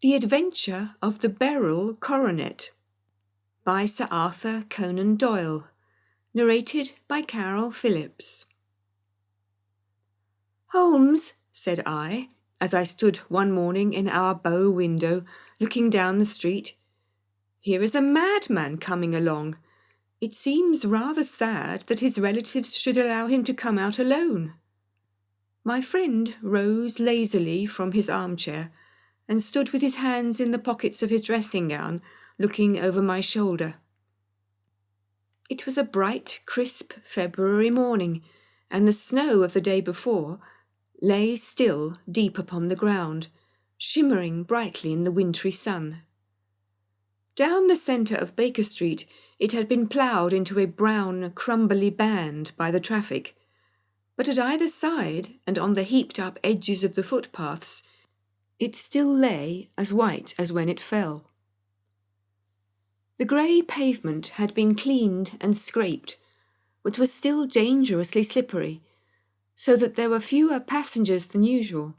The Adventure of the Beryl Coronet by Sir Arthur Conan Doyle, narrated by Carol Phillips. "Holmes," said I, as I stood one morning in our bow window looking down the street, "here is a madman coming along. It seems rather sad that his relatives should allow him to come out alone." My friend rose lazily from his armchair and stood with his hands in the pockets of his dressing gown, looking over my shoulder. It was a bright, crisp February morning, and the snow of the day before lay still deep upon the ground, shimmering brightly in the wintry sun. Down the centre of Baker Street it had been ploughed into a brown, crumbly band by the traffic, but at either side and on the heaped-up edges of the footpaths it still lay as white as when it fell. The grey pavement had been cleaned and scraped, but was still dangerously slippery, so that there were fewer passengers than usual.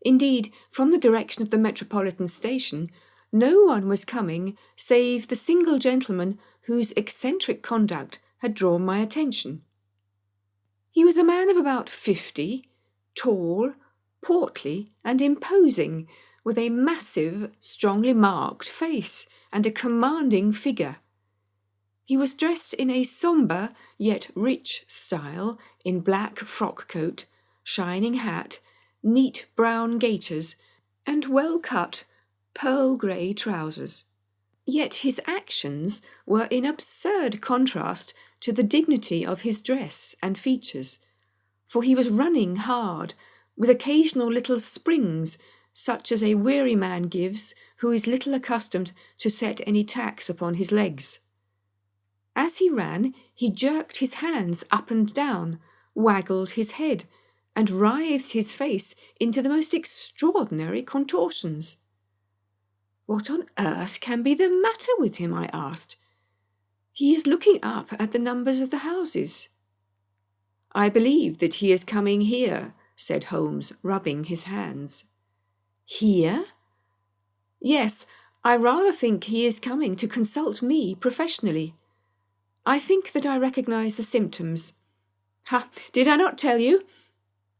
Indeed, from the direction of the Metropolitan Station, no one was coming save the single gentleman whose eccentric conduct had drawn my attention. He was a man of about 50, tall, portly and imposing, with a massive, strongly marked face and a commanding figure. He was dressed in a sombre yet rich style, in black frock coat, shining hat, neat brown gaiters, and well-cut pearl-grey trousers. Yet his actions were in absurd contrast to the dignity of his dress and features, for he was running hard, with occasional little springs, such as a weary man gives who is little accustomed to set any tax upon his legs. As he ran, he jerked his hands up and down, waggled his head, and writhed his face into the most extraordinary contortions. "What on earth can be the matter with him?" I asked. "He is looking up at the numbers of the houses." "I believe that he is coming here," said Holmes, rubbing his hands. "Here?" "Yes, I rather think he is coming to consult me professionally. I think that I recognise the symptoms. Ha! Did I not tell you?"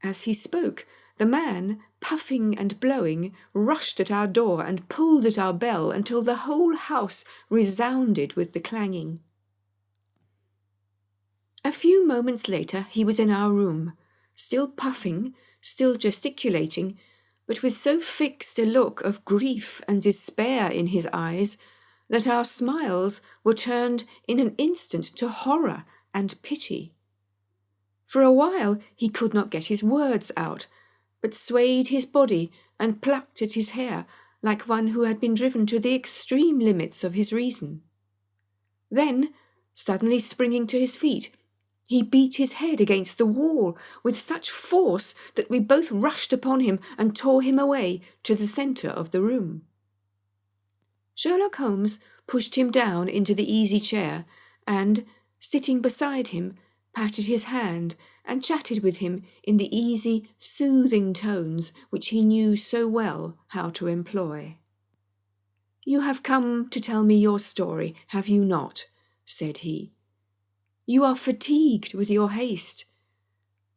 As he spoke, the man, puffing and blowing, rushed at our door and pulled at our bell until the whole house resounded with the clanging. A few moments later he was in our room, still puffing, still gesticulating, but with so fixed a look of grief and despair in his eyes that our smiles were turned in an instant to horror and pity. For a while he could not get his words out, but swayed his body and plucked at his hair like one who had been driven to the extreme limits of his reason. Then, suddenly springing to his feet, he beat his head against the wall with such force that we both rushed upon him and tore him away to the centre of the room. Sherlock Holmes pushed him down into the easy chair and, sitting beside him, patted his hand and chatted with him in the easy, soothing tones which he knew so well how to employ. "You have come to tell me your story, have you not?" said he. "You are fatigued with your haste.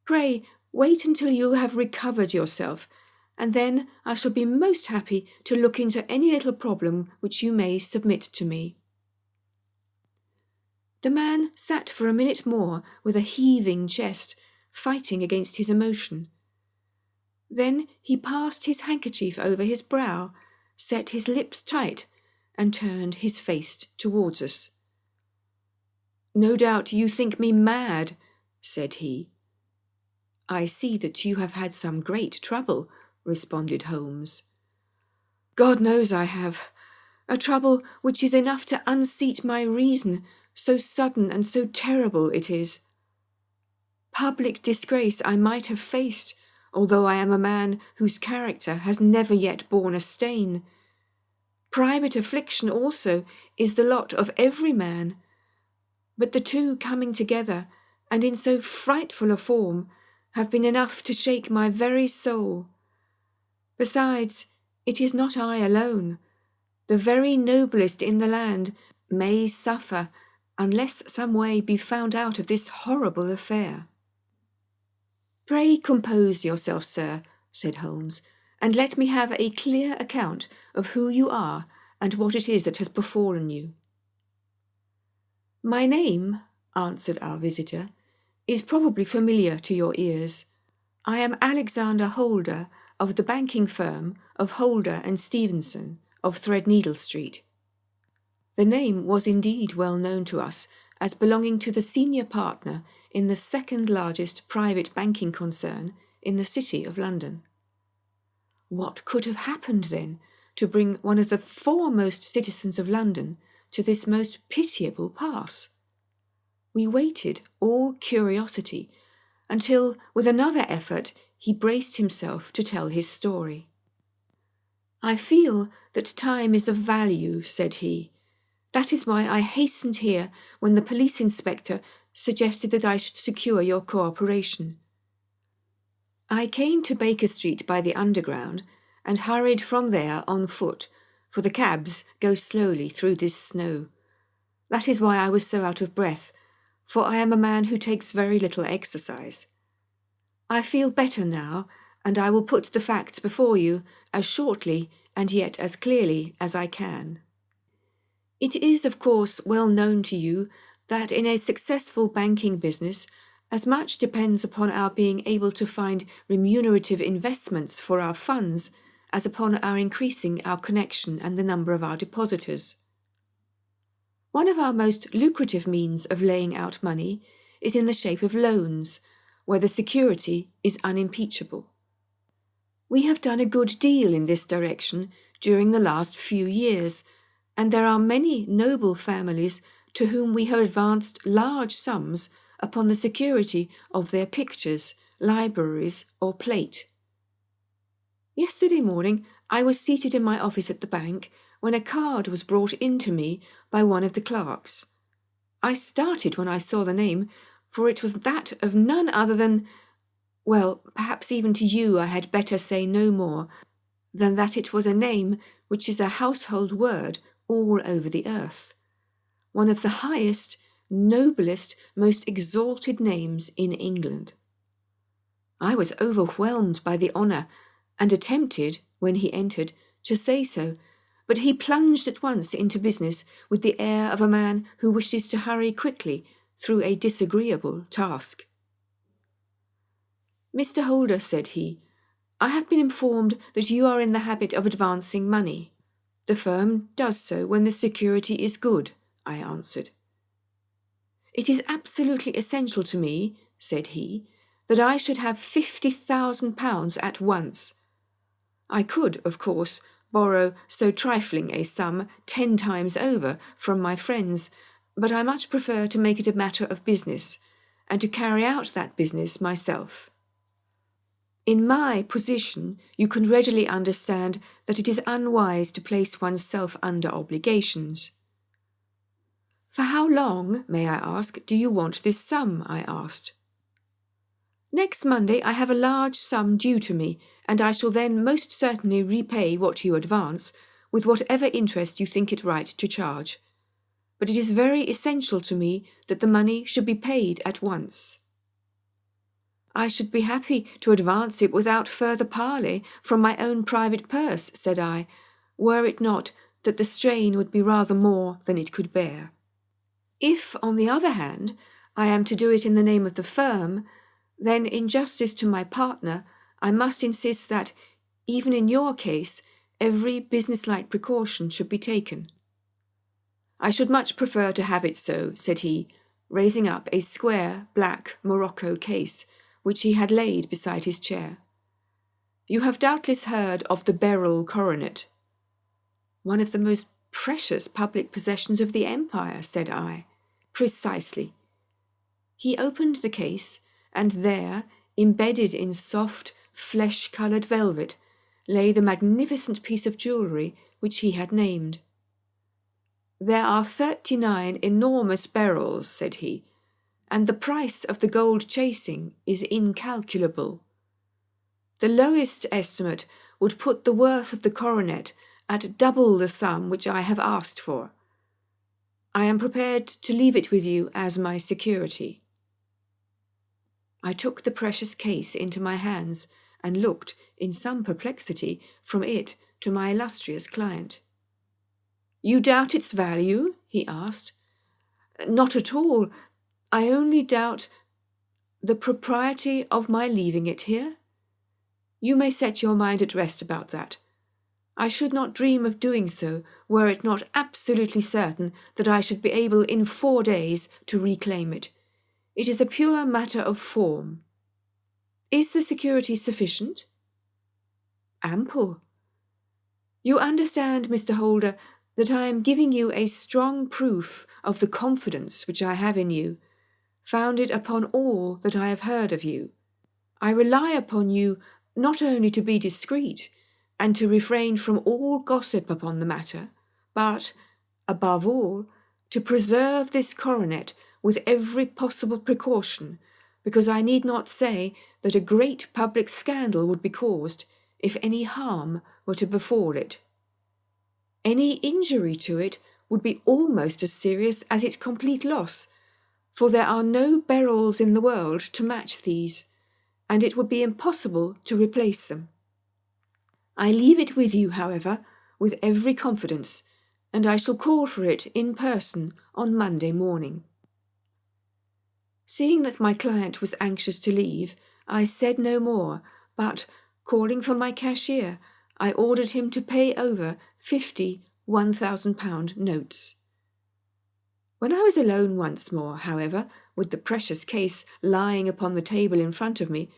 Pray wait until you have recovered yourself, and then I shall be most happy to look into any little problem which you may submit to me." The man sat for a minute more with a heaving chest, fighting against his emotion. Then he passed his handkerchief over his brow, set his lips tight, and turned his face towards us. "No doubt you think me mad," said he. "I see that you have had some great trouble," responded Holmes. "God knows I have. A trouble which is enough to unseat my reason, so sudden and so terrible it is. Public disgrace I might have faced, although I am a man whose character has never yet borne a stain. Private affliction also is the lot of every man. But the two coming together, and in so frightful a form, have been enough to shake my very soul. Besides, It is not I alone. The very noblest in the land may suffer unless some way be found out of this horrible affair." "Pray compose yourself, sir," said Holmes, "and let me have a clear account of who you are and what it is that has befallen you." "My name," answered our visitor, "is probably familiar to your ears. I am Alexander Holder, of the banking firm of Holder and Stevenson, of Threadneedle Street." The name was indeed well known to us as belonging to the senior partner in the second largest private banking concern in the City of London. What could have happened, then, to bring one of the foremost citizens of London to this most pitiable pass? We waited, all curiosity, until, with another effort, he braced himself to tell his story. "I feel that time is of value," said he. "That is why I hastened here when the police inspector suggested that I should secure your cooperation. I came to Baker Street by the Underground and hurried from there on foot, for the cabs go slowly through this snow. That is why I was so out of breath, for I am a man who takes very little exercise. I feel better now, and I will put the facts before you as shortly and yet as clearly as I can. It is, of course, well known to you that in a successful banking business, as much depends upon our being able to find remunerative investments for our funds as upon our increasing our connection and the number of our depositors. One of our most lucrative means of laying out money is in the shape of loans, where the security is unimpeachable. We have done a good deal in this direction during the last few years, and there are many noble families to whom we have advanced large sums upon the security of their pictures, libraries, or plate. Yesterday morning I was seated in my office at the bank when a card was brought in to me by one of the clerks. I started when I saw the name, for it was that of none other than— well, perhaps even to you I had better say no more than that it was a name which is a household word all over the earth, one of the highest, noblest, most exalted names in England. I was overwhelmed by the honour, and attempted, when he entered, to say so, but he plunged at once into business with the air of a man who wishes to hurry quickly through a disagreeable task. "Mr. Holder," said he, "I have been informed that you are in the habit of advancing money." "The firm does so when the security is good," I answered. "It is absolutely essential to me," said he, "that I should have £50,000 at once. I could, of course, borrow so trifling a sum 10 times over from my friends, but I much prefer to make it a matter of business, and to carry out that business myself. In my position, you can readily understand that it is unwise to place oneself under obligations." "For how long, may I ask, do you want this sum?" I asked. "Next Monday I have a large sum due to me, and I shall then most certainly repay what you advance, with whatever interest you think it right to charge. But it is very essential to me that the money should be paid at once." "I should be happy to advance it without further parley from my own private purse," said I, "were it not that the strain would be rather more than it could bear. If, on the other hand, I am to do it in the name of the firm, then in justice to my partner, I must insist that, even in your case, every businesslike precaution should be taken." "I should much prefer to have it so," said he, raising up a square black morocco case, which he had laid beside his chair. "You have doubtless heard of the Beryl Coronet." "One of the most precious public possessions of the empire," said I. "Precisely." He opened the case, and there, embedded in soft, flesh-coloured velvet, lay the magnificent piece of jewellery which he had named. "There are 39 enormous beryls," said he, "and the price of the gold chasing is incalculable. The lowest estimate would put the worth of the coronet at double the sum which I have asked for. I am prepared to leave it with you as my security." I took the precious case into my hands and looked, in some perplexity, from it to my illustrious client. "You doubt its value?" he asked. "Not at all. I only doubt the propriety of my leaving it here. You may set your mind at rest about that. I should not dream of doing so were it not absolutely certain that I should be able in 4 days to reclaim it. It is a pure matter of form. Is the security sufficient?" "Ample. You understand, Mr. Holder, that I am giving you a strong proof of the confidence which I have in you, founded upon all that I have heard of you. I rely upon you not only to be discreet, and to refrain from all gossip upon the matter, but, above all, to preserve this coronet with every possible precaution, because I need not say that a great public scandal would be caused if any harm were to befall it. Any injury to it would be almost as serious as its complete loss, for there are no Beryls in the world to match these, and it would be impossible to replace them. I leave it with you, however, with every confidence, and I shall call for it in person on Monday morning." Seeing that my client was anxious to leave, I said no more, but, calling for my cashier, I ordered him to pay over 50 £1,000 notes. When I was alone once more, however, with the precious case lying upon the table in front of me,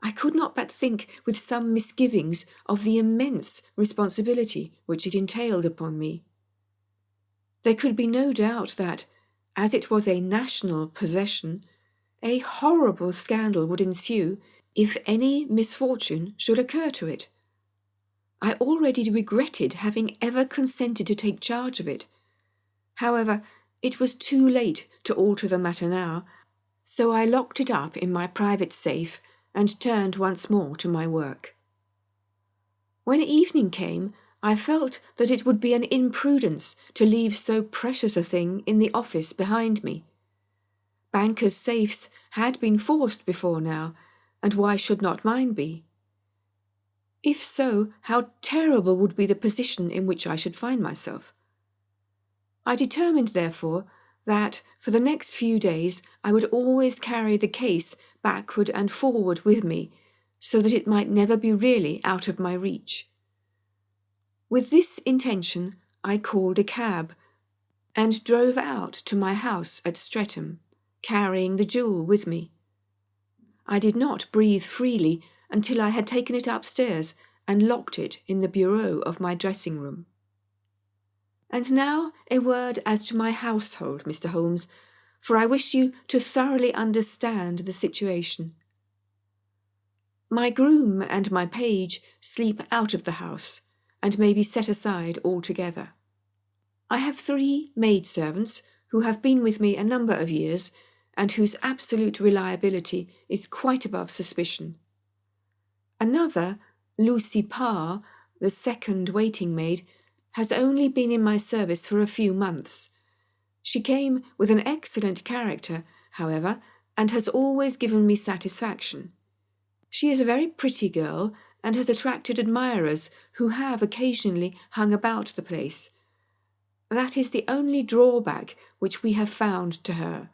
I could not but think with some misgivings of the immense responsibility which it entailed upon me. There could be no doubt that, as it was a national possession, a horrible scandal would ensue if any misfortune should occur to it. I already regretted having ever consented to take charge of it. However, it was too late to alter the matter now, so I locked it up in my private safe and turned once more to my work. When evening came, I felt that it would be an imprudence to leave so precious a thing in the office behind me. Bankers' safes had been forced before now, and why should not mine be? If so, how terrible would be the position in which I should find myself. I determined, therefore, that for the next few days I would always carry the case backward and forward with me, so that it might never be really out of my reach. With this intention I called a cab, and drove out to my house at Streatham, carrying the jewel with me. I did not breathe freely until I had taken it upstairs and locked it in the bureau of my dressing-room. And now a word as to my household, Mr. Holmes, for I wish you to thoroughly understand the situation. My groom and my page sleep out of the house, and may be set aside altogether. I have 3 maidservants who have been with me a number of years, and whose absolute reliability is quite above suspicion. Another, Lucy Parr, the second waiting-maid, has only been in my service for a few months. She came with an excellent character, however, and has always given me satisfaction. She is a very pretty girl, and has attracted admirers who have occasionally hung about the place. That is the only drawback which we have found to her,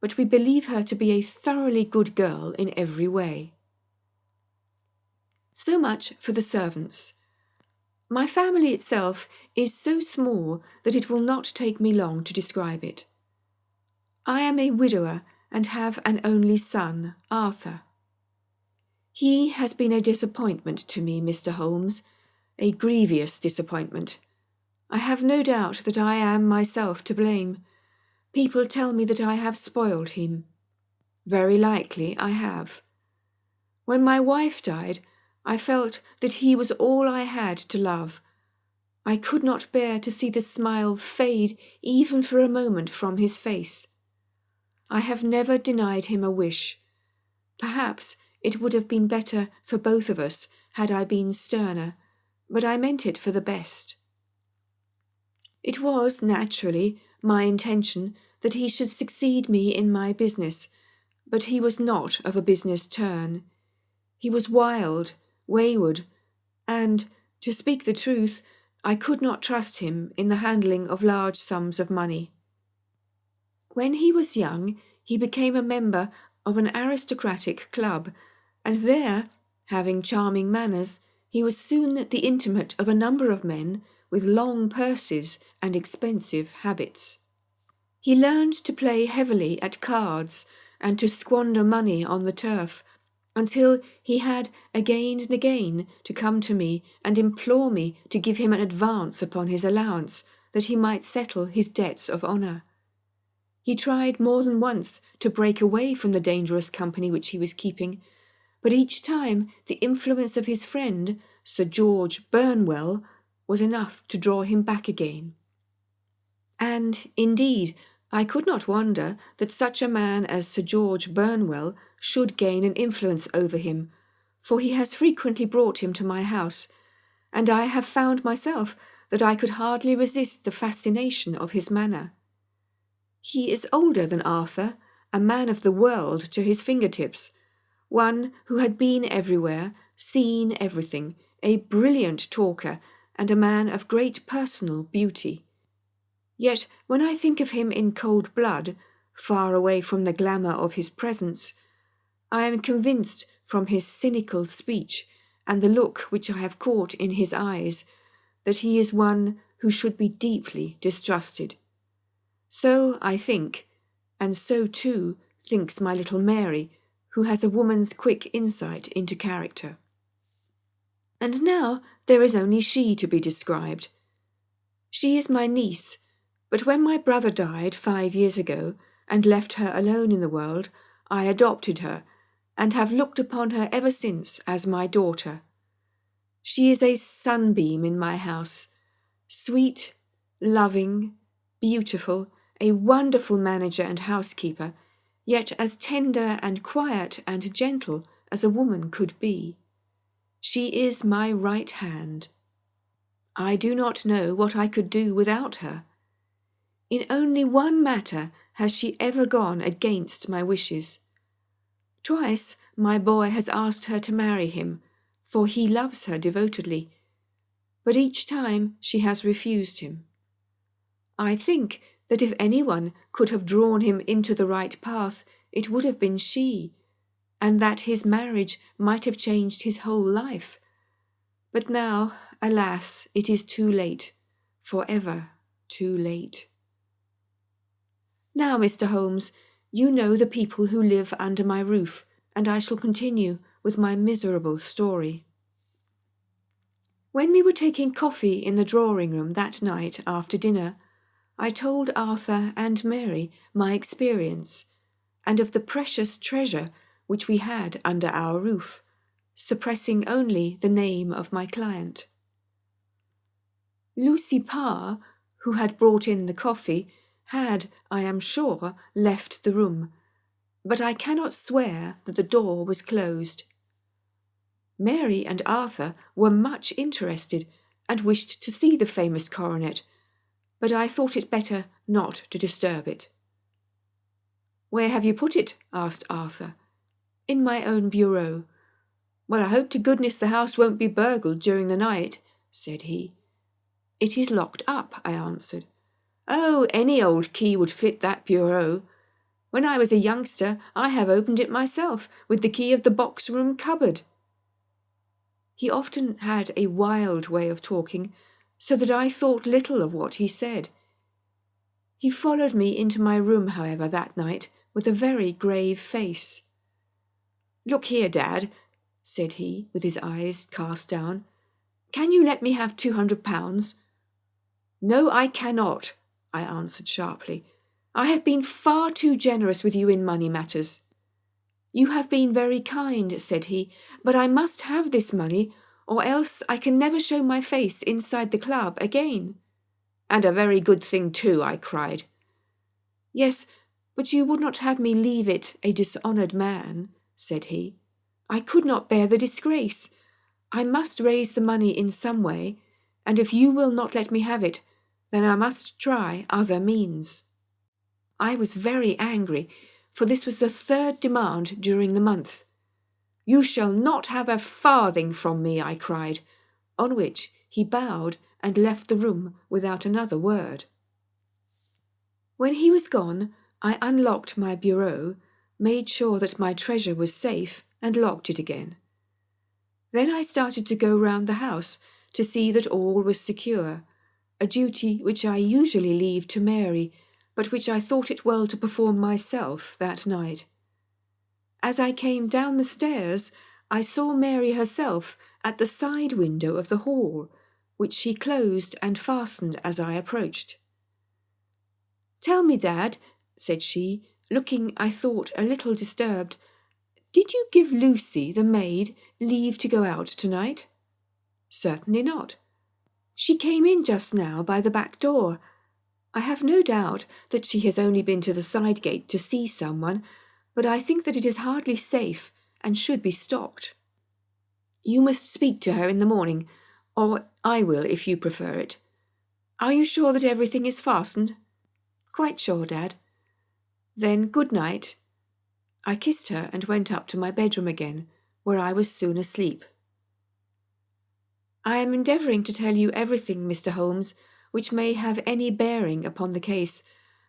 but we believe her to be a thoroughly good girl in every way. So much for the servants. My family itself is so small that it will not take me long to describe it. I am a widower and have an only son, Arthur. He has been a disappointment to me, Mr. Holmes, a grievous disappointment. I have no doubt that I am myself to blame. People tell me that I have spoiled him. Very likely I have. When my wife died, I felt that he was all I had to love. I could not bear to see the smile fade even for a moment from his face. I have never denied him a wish. Perhaps it would have been better for both of us had I been sterner, but I meant it for the best. It was, naturally, my intention that he should succeed me in my business, but he was not of a business turn. He was wild, wayward, and, to speak the truth, I could not trust him in the handling of large sums of money. When he was young, he became a member of an aristocratic club, and there, having charming manners, he was soon the intimate of a number of men with long purses and expensive habits. He learned to play heavily at cards and to squander money on the turf, until he had again and again to come to me and implore me to give him an advance upon his allowance, that he might settle his debts of honour. He tried more than once to break away from the dangerous company which he was keeping, but each time the influence of his friend, Sir George Burnwell, was enough to draw him back again. And, indeed, I could not wonder that such a man as Sir George Burnwell should gain an influence over him, for he has frequently brought him to my house, and I have found myself that I could hardly resist the fascination of his manner. He is older than Arthur, a man of the world to his fingertips, one who had been everywhere, seen everything, a brilliant talker, and a man of great personal beauty. Yet when I think of him in cold blood, far away from the glamour of his presence, I am convinced from his cynical speech and the look which I have caught in his eyes that he is one who should be deeply distrusted. So I think, and so too thinks my little Mary, who has a woman's quick insight into character. And now there is only she to be described. She is my niece, but when my brother died 5 years ago and left her alone in the world, I adopted her, and have looked upon her ever since as my daughter. She is a sunbeam in my house, sweet, loving, beautiful, a wonderful manager and housekeeper, yet as tender and quiet and gentle as a woman could be. She is my right hand. I do not know what I could do without her. In only one matter has she ever gone against my wishes. Twice my boy has asked her to marry him, for he loves her devotedly, but each time she has refused him. I think that if anyone could have drawn him into the right path, it would have been she, and that his marriage might have changed his whole life. But now, alas, it is too late, forever too late. Now, Mr. Holmes, you know the people who live under my roof, and I shall continue with my miserable story. When we were taking coffee in the drawing-room that night after dinner, I told Arthur and Mary my experience, and of the precious treasure which we had under our roof, suppressing only the name of my client. Lucy Parr, who had brought in the coffee, had, I am sure, left the room, but I cannot swear that the door was closed. Mary and Arthur were much interested and wished to see the famous coronet, but I thought it better not to disturb it. "Where have you put it?" asked Arthur. "In my own bureau." "Well, I hope to goodness the house won't be burgled during the night," said he. "It is locked up," I answered. "Oh, any old key would fit that bureau. When I was a youngster, I have opened it myself with the key of the box-room cupboard." He often had a wild way of talking, so that I thought little of what he said. He followed me into my room, however, that night with a very grave face. "Look here, Dad," said he, with his eyes cast down. "Can you let me have £200? "No, I cannot," I answered sharply. "I have been far too generous with you in money matters." "You have been very kind," said he, "but I must have this money, or else I can never show my face inside the club again." "And a very good thing too," I cried. "Yes, but you would not have me leave it a dishonoured man," said he. "I could not bear the disgrace. I must raise the money in some way, and if you will not let me have it, then I must try other means." I was very angry, for this was the third demand during the month. "You shall not have a farthing from me," I cried, on which he bowed and left the room without another word. When he was gone, I unlocked my bureau, made sure that my treasure was safe, and locked it again. Then I started to go round the house to see that all was secure, a duty which I usually leave to Mary, but which I thought it well to perform myself that night. As I came down the stairs, I saw Mary herself at the side window of the hall, which she closed and fastened as I approached. "Tell me, Dad," said she, looking, I thought, a little disturbed, "did you give Lucy, the maid, leave to go out tonight?" "Certainly not. She came in just now by the back door. I have no doubt that she has only been to the side gate to see someone, but I think that it is hardly safe and should be stopped. You must speak to her in the morning, or I will if you prefer it. Are you sure that everything is fastened?" "Quite sure, Dad." "Then good night." I kissed her and went up to my bedroom again, where I was soon asleep. I am endeavouring to tell you everything, Mr. Holmes, which may have any bearing upon the case,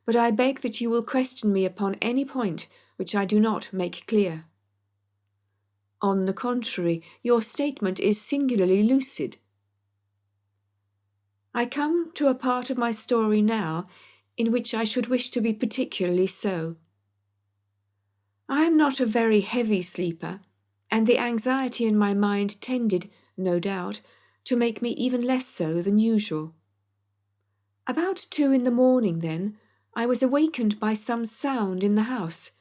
but I beg that you will question me upon any point which I do not make clear. On the contrary, your statement is singularly lucid. I come to a part of my story now in which I should wish to be particularly so. I am not a very heavy sleeper, and the anxiety in my mind tended, no doubt, to make me even less so than usual. About 2 in the morning, then, I was awakened by some sound in the house.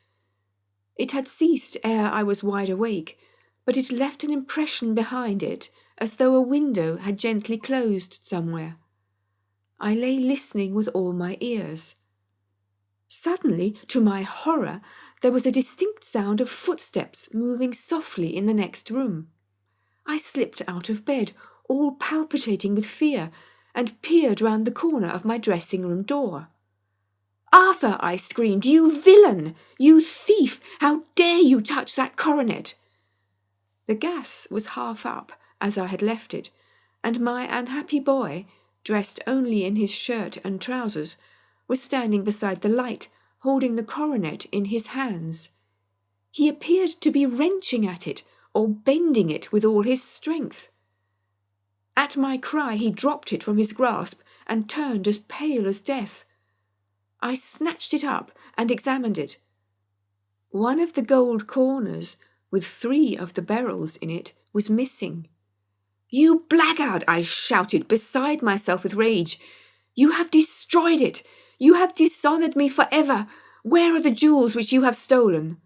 It had ceased ere I was wide awake, but it left an impression behind it as though a window had gently closed somewhere. I lay listening with all my ears. Suddenly, to my horror, there was a distinct sound of footsteps moving softly in the next room. I slipped out of bed, all palpitating with fear, and peered round the corner of my dressing-room door. "Arthur!" I screamed. "You villain! You thief! How dare you touch that coronet?" The gas was half up, as I had left it, and my unhappy boy, dressed only in his shirt and trousers, was standing beside the light, holding the coronet in his hands. He appeared to be wrenching at it, or bending it with all his strength. At my cry he dropped it from his grasp and turned as pale as death. I snatched it up and examined it. One of the gold corners, with 3 of the Beryls in it, was missing. "You blackguard!" I shouted, beside myself with rage. "You have destroyed it! You have dishonoured me for ever! Where are the jewels which you have stolen?"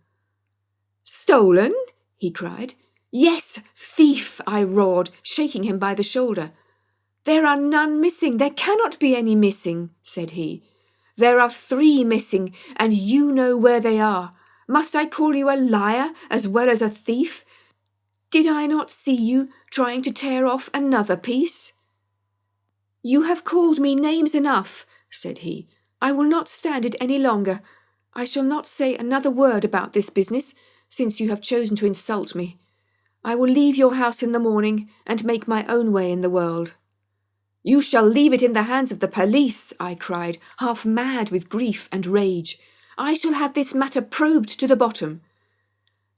"Stolen?" he cried. "Yes, thief!" I roared, shaking him by the shoulder. "There are none missing. There cannot be any missing," said he. "There are 3 missing, and you know where they are. Must I call you a liar as well as a thief? Did I not see you trying to tear off another piece?" "You have called me names enough," said he. "I will not stand it any longer. I shall not say another word about this business, since you have chosen to insult me. I will leave your house in the morning and make my own way in the world." "You shall leave it in the hands of the police," I cried, half mad with grief and rage. "I shall have this matter probed to the bottom."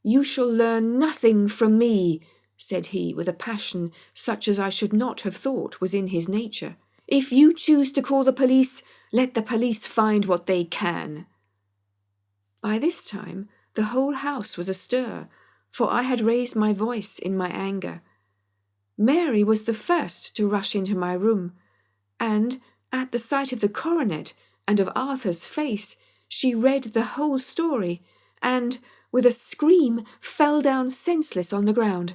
"You shall learn nothing from me," said he, with a passion such as I should not have thought was in his nature. "If you choose to call the police, let the police find what they can." By this time the whole house was astir, for I had raised my voice in my anger. Mary was the first to rush into my room, and, at the sight of the coronet and of Arthur's face, she read the whole story, and, with a scream, fell down senseless on the ground.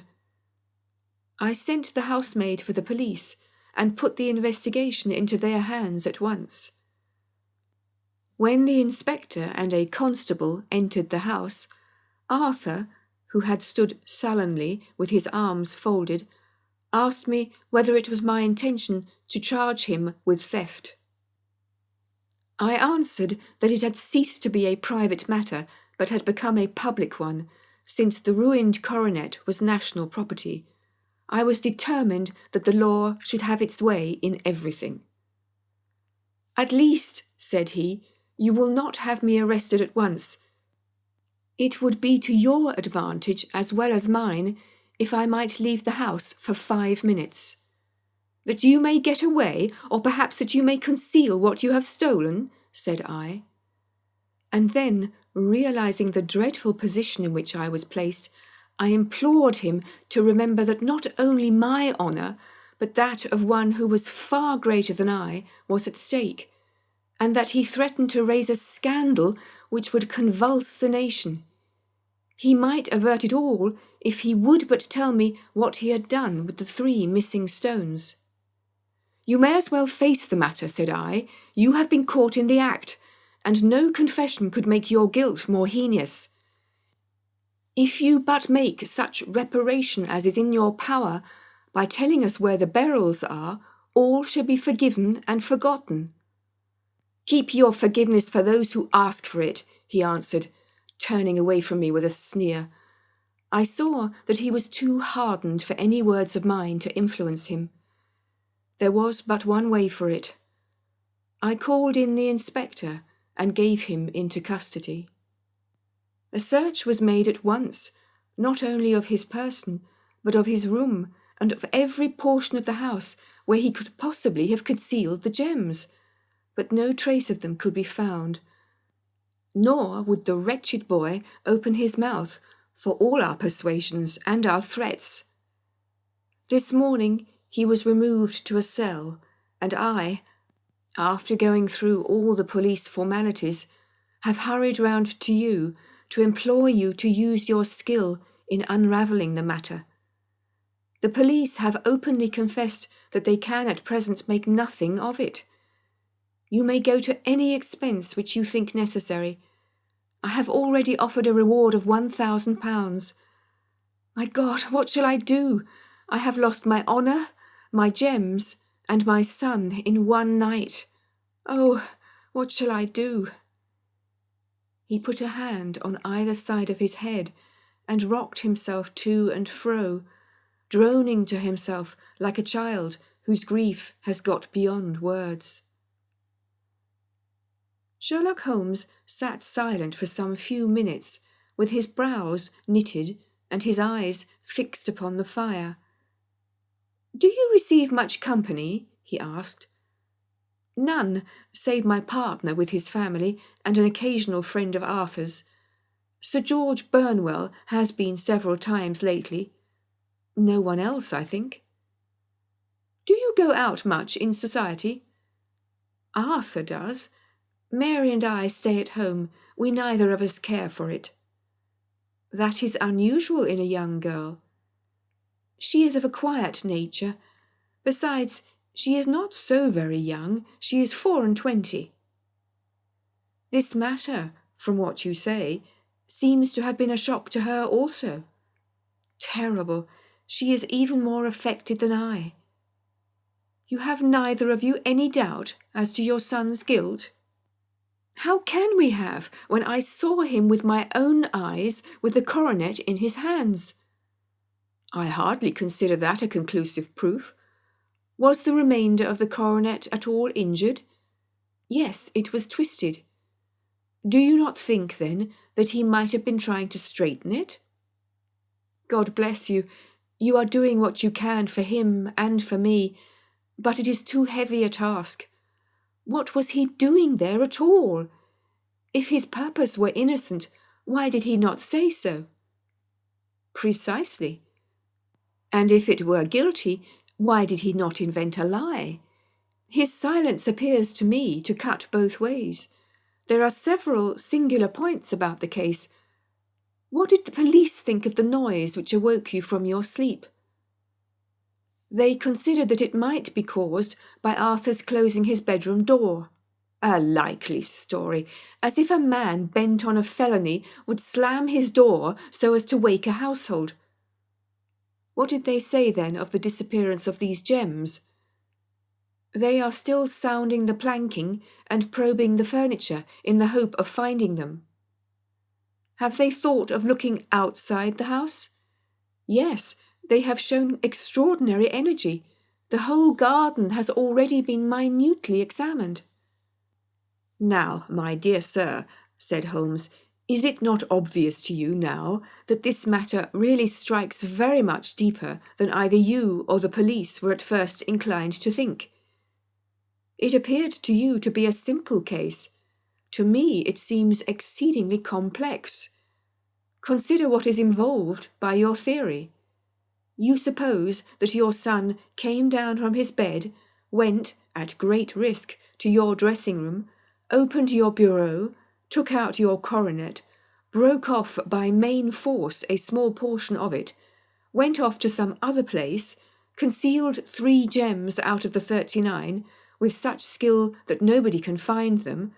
I sent the housemaid for the police, and put the investigation into their hands at once. When the inspector and a constable entered the house, Arthur, who had stood sullenly with his arms folded, asked me whether it was my intention to charge him with theft. I answered that it had ceased to be a private matter, but had become a public one, since the ruined coronet was national property. I was determined that the law should have its way in everything. "At least," said he, "you will not have me arrested at once. It would be to your advantage as well as mine if I might leave the house for 5 minutes. That you may get away, or perhaps that you may conceal what you have stolen," said I. And then, realizing the dreadful position in which I was placed, I implored him to remember that not only my honour, but that of one who was far greater than I, was at stake, and that he threatened to raise a scandal which would convulse the nation. He might avert it all if he would but tell me what he had done with the 3 missing stones. "You may as well face the matter," said I. "You have been caught in the act, and no confession could make your guilt more heinous. If you but make such reparation as is in your power, by telling us where the Beryls are, all shall be forgiven and forgotten." "Keep your forgiveness for those who ask for it," he answered, turning away from me with a sneer. I saw that he was too hardened for any words of mine to influence him. There was but one way for it. I called in the inspector and gave him into custody. A search was made at once, not only of his person, but of his room and of every portion of the house where he could possibly have concealed the gems, but no trace of them could be found. Nor would the wretched boy open his mouth for all our persuasions and our threats. This morning he was removed to a cell, and I, after going through all the police formalities, have hurried round to you to implore you to use your skill in unravelling the matter. The police have openly confessed that they can at present make nothing of it. You may go to any expense which you think necessary. I have already offered a reward of £1,000. My God, what shall I do? I have lost my honour, my gems, and my son in one night. Oh, what shall I do?" He put a hand on either side of his head and rocked himself to and fro, droning to himself like a child whose grief has got beyond words. Sherlock Holmes sat silent for some few minutes, with his brows knitted and his eyes fixed upon the fire. "Do you receive much company?" he asked. "None, save my partner with his family and an occasional friend of Arthur's. Sir George Burnwell has been several times lately. No one else, I think." "Do you go out much in society?" "Arthur does. Mary and I stay at home. We neither of us care for it." "That is unusual in a young girl." "She is of a quiet nature. Besides, she is not so very young. She is 24. "This matter, from what you say, seems to have been a shock to her also." "Terrible. She is even more affected than I." "You have neither of you any doubt as to your son's guilt?" "How can we have, when I saw him with my own eyes with the coronet in his hands?" "I hardly consider that a conclusive proof. Was the remainder of the coronet at all injured?" "Yes, it was twisted." "Do you not think, then, that he might have been trying to straighten it?" "God bless you. You are doing what you can for him and for me, but it is too heavy a task. What was he doing there at all? If his purpose were innocent, why did he not say so?" "Precisely. And if it were guilty, why did he not invent a lie? His silence appears to me to cut both ways. There are several singular points about the case. What did the police think of the noise which awoke you from your sleep?" "They considered that it might be caused by Arthur's closing his bedroom door." "A likely story, as if a man bent on a felony would slam his door so as to wake a household." What did they say then of the disappearance of these gems? They are still sounding the planking and probing the furniture in the hope of finding them. Have they thought of looking outside the house? Yes, they have shown extraordinary energy. The whole garden has already been minutely examined. Now, my dear sir, said Holmes, is it not obvious to you now that this matter really strikes very much deeper than either you or the police were at first inclined to think? It appeared to you to be a simple case. To me it seems exceedingly complex. Consider what is involved by your theory. You suppose that your son came down from his bed, went, at great risk, to your dressing-room, opened your bureau, took out your coronet, broke off by main force a small portion of it, went off to some other place, concealed 3 gems out of the 39, with such skill that nobody can find them,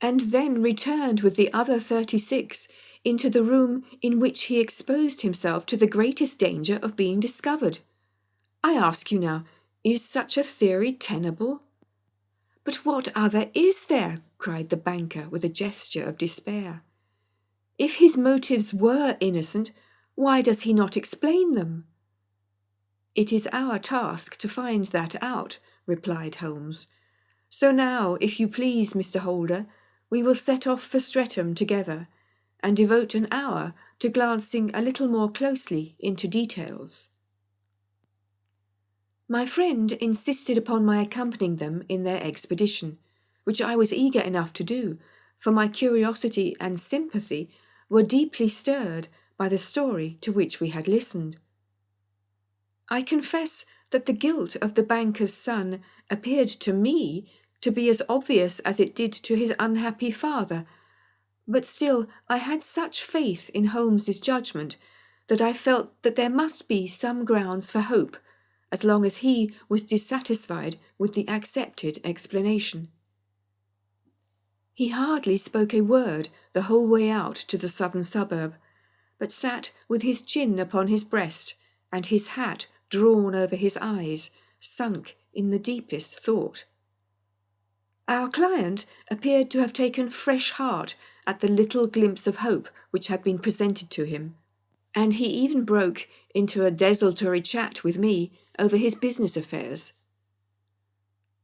and then returned with the other 36 into the room in which he exposed himself to the greatest danger of being discovered. I ask you now, is such a theory tenable? But what other is there? Cried the banker with a gesture of despair. If his motives were innocent, why does he not explain them? It is our task to find that out, replied Holmes. So now, if you please, Mr. Holder, we will set off for Streatham together, and devote an hour to glancing a little more closely into details. My friend insisted upon my accompanying them in their expedition, which I was eager enough to do, for my curiosity and sympathy were deeply stirred by the story to which we had listened. I confess that the guilt of the banker's son appeared to me to be as obvious as it did to his unhappy father, but still I had such faith in Holmes's judgment that I felt that there must be some grounds for hope, as long as he was dissatisfied with the accepted explanation. He hardly spoke a word the whole way out to the southern suburb, but sat with his chin upon his breast and his hat drawn over his eyes, sunk in the deepest thought. Our client appeared to have taken fresh heart at the little glimpse of hope which had been presented to him, and he even broke into a desultory chat with me over his business affairs.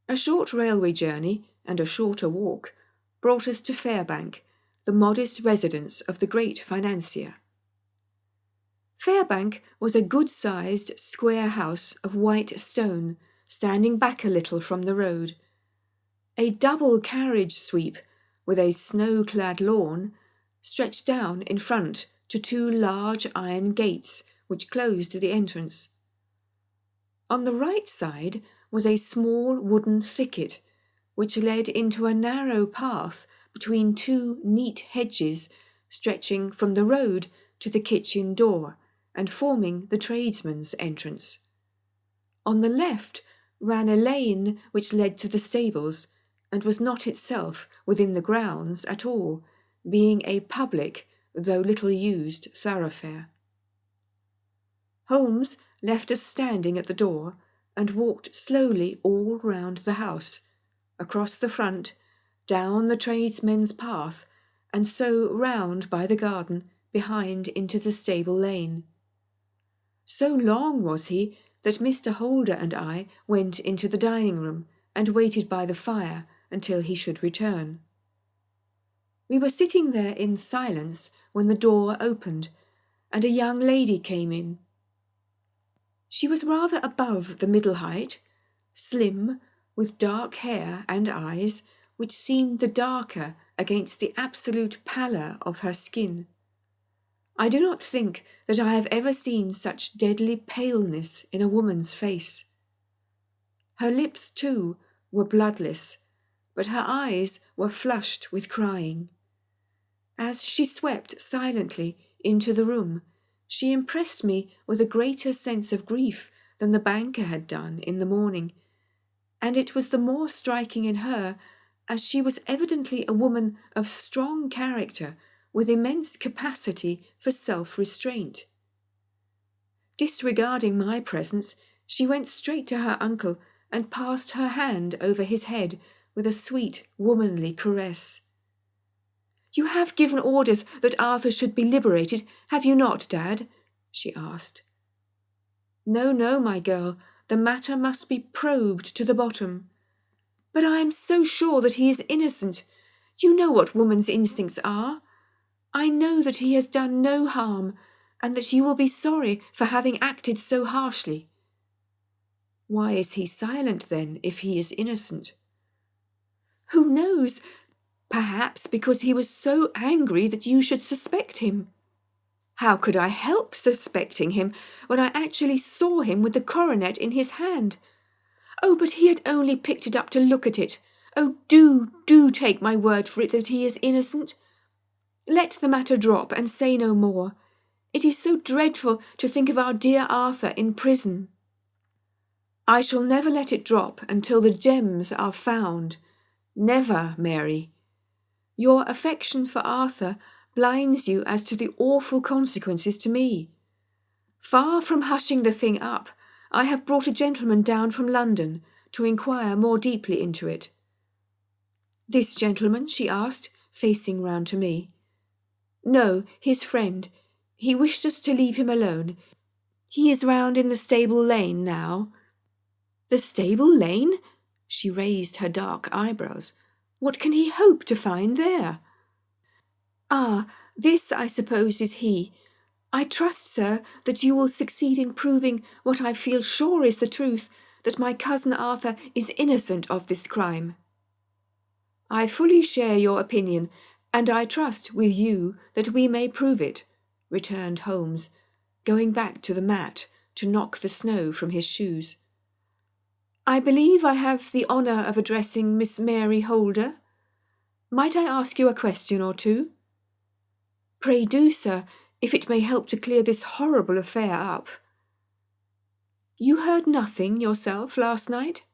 A short railway journey and a shorter walk brought us to Fairbank, the modest residence of the great financier. Fairbank was a good-sized square house of white stone, standing back a little from the road. A double carriage sweep, with a snow-clad lawn, stretched down in front to 2 large iron gates which closed the entrance. On the right side was a small wooden thicket, which led into a narrow path between 2 neat hedges stretching from the road to the kitchen door and forming the tradesman's entrance. On the left ran a lane which led to the stables, and was not itself within the grounds at all, being a public, though little used, thoroughfare. Holmes left us standing at the door, and walked slowly all round the house, across the front, down the tradesmen's path, and so round by the garden behind into the stable lane. So long was he that Mr. Holder and I went into the dining-room and waited by the fire until he should return. We were sitting there in silence when the door opened, and a young lady came in. She was rather above the middle height, slim, with dark hair and eyes, which seemed the darker against the absolute pallor of her skin. I do not think that I have ever seen such deadly paleness in a woman's face. Her lips, too, were bloodless, but her eyes were flushed with crying. As she swept silently into the room, she impressed me with a greater sense of grief than the banker had done in the morning, and it was the more striking in her as she was evidently a woman of strong character with immense capacity for self-restraint. Disregarding my presence, she went straight to her uncle and passed her hand over his head with a sweet, womanly caress. "You have given orders that Arthur should be liberated, have you not, Dad?" she asked. "No, no, my girl, the matter must be probed to the bottom." "But I am so sure that he is innocent. You know what woman's instincts are. I know that he has done no harm, and that you will be sorry for having acted so harshly." "Why is he silent, then, if he is innocent?" "Who knows? Perhaps because he was so angry that you should suspect him." "How could I help suspecting him when I actually saw him with the coronet in his hand?" "Oh, but he had only picked it up to look at it. Oh, do take my word for it that he is innocent. Let the matter drop and say no more. It is so dreadful to think of our dear Arthur in prison." "I shall never let it drop until the gems are found. Never, Mary. Your affection for Arthur blinds you as to the awful consequences to me. Far from hushing the thing up, I have brought a gentleman down from London to inquire more deeply into it." "This gentleman?" she asked, facing round to me. "No, his friend. He wished us to leave him alone. He is round in the stable lane now." "The stable lane?" She raised her dark eyebrows. "What can he hope to find there?" "Ah, this, I suppose, is he. I trust, sir, that you will succeed in proving what I feel sure is the truth, that my cousin Arthur is innocent of this crime." "I fully share your opinion, and I trust with you that we may prove it," returned Holmes, going back to the mat to knock the snow from his shoes. "I believe I have the honour of addressing Miss Mary Holder. Might I ask you a question or two?" "Pray do, sir, if it may help to clear this horrible affair up." "You heard nothing yourself last night?"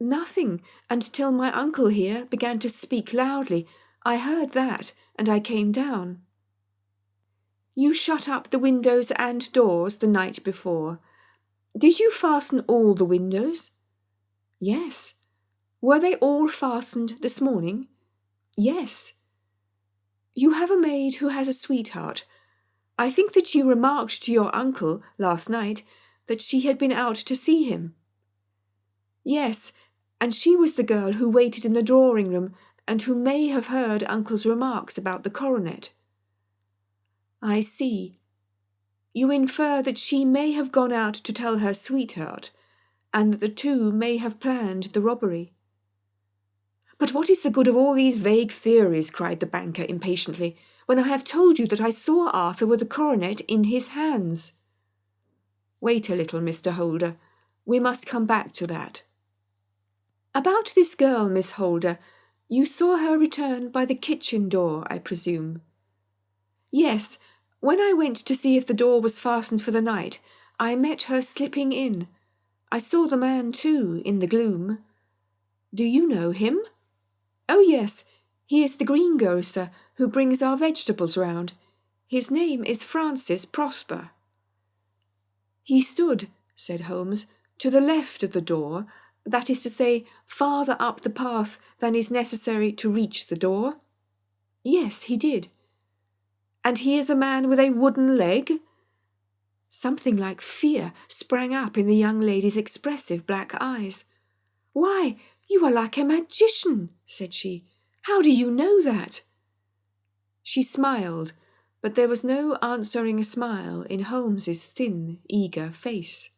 "Nothing, until my uncle here began to speak loudly. I heard that, and I came down." "You shut up the windows and doors the night before. Did you fasten all the windows?" "Yes." "Were they all fastened this morning?" "Yes." "You have a maid who has a sweetheart. I think that you remarked to your uncle last night that she had been out to see him." "Yes, and she was the girl who waited in the drawing-room and who may have heard uncle's remarks about the coronet." "I see. You infer that she may have gone out to tell her sweetheart, and that the two may have planned the robbery." "But what is the good of all these vague theories," cried the banker impatiently, "when I have told you that I saw Arthur with the coronet in his hands?" "Wait a little, Mr. Holder. We must come back to that. About this girl, Miss Holder, you saw her return by the kitchen door, I presume?" "Yes. When I went to see if the door was fastened for the night, I met her slipping in. I saw the man, too, in the gloom." "Do you know him?" "Oh, yes. He is the greengrocer who brings our vegetables round. His name is Francis Prosper." "He stood," said Holmes, "to the left of the door, that is to say, farther up the path than is necessary to reach the door?" "Yes, he did." "And he is a man with a wooden leg?" Something like fear sprang up in the young lady's expressive black eyes. "Why, you are like a magician," said she. "How do you know that?" She smiled, but there was no answering smile in Holmes's thin, eager face.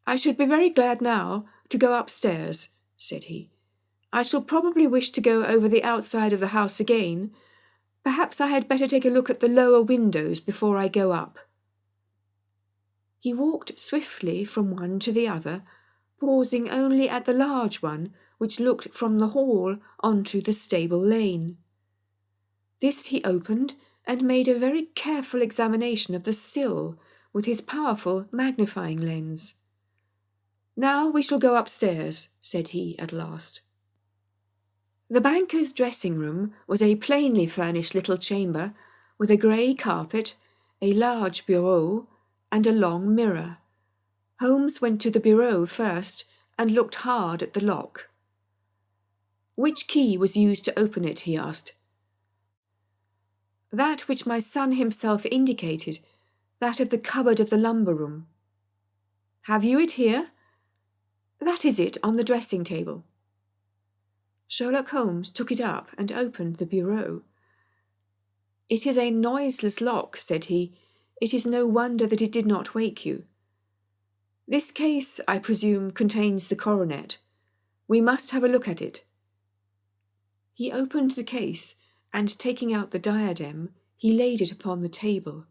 "I should be very glad now to go upstairs," said he. "I shall probably wish to go over the outside of the house again. Perhaps I had better take a look at the lower windows before I go up." He walked swiftly from one to the other, pausing only at the large one which looked from the hall onto the stable lane. This he opened and made a very careful examination of the sill with his powerful magnifying lens. "Now we shall go upstairs," said he at last. The banker's dressing-room was a plainly furnished little chamber with a grey carpet, a large bureau, and a long mirror. Holmes went to the bureau first and looked hard at the lock. "Which key was used to open it?" he asked. "That which my son himself indicated, that of the cupboard of the lumber room." "Have you it here?" "That is it, on the dressing table." Sherlock Holmes took it up and opened the bureau. "It is a noiseless lock," said he. "It is no wonder that it did not wake you. This case, I presume, contains the coronet. We must have a look at it." He opened the case, and taking out the diadem, he laid it upon the table.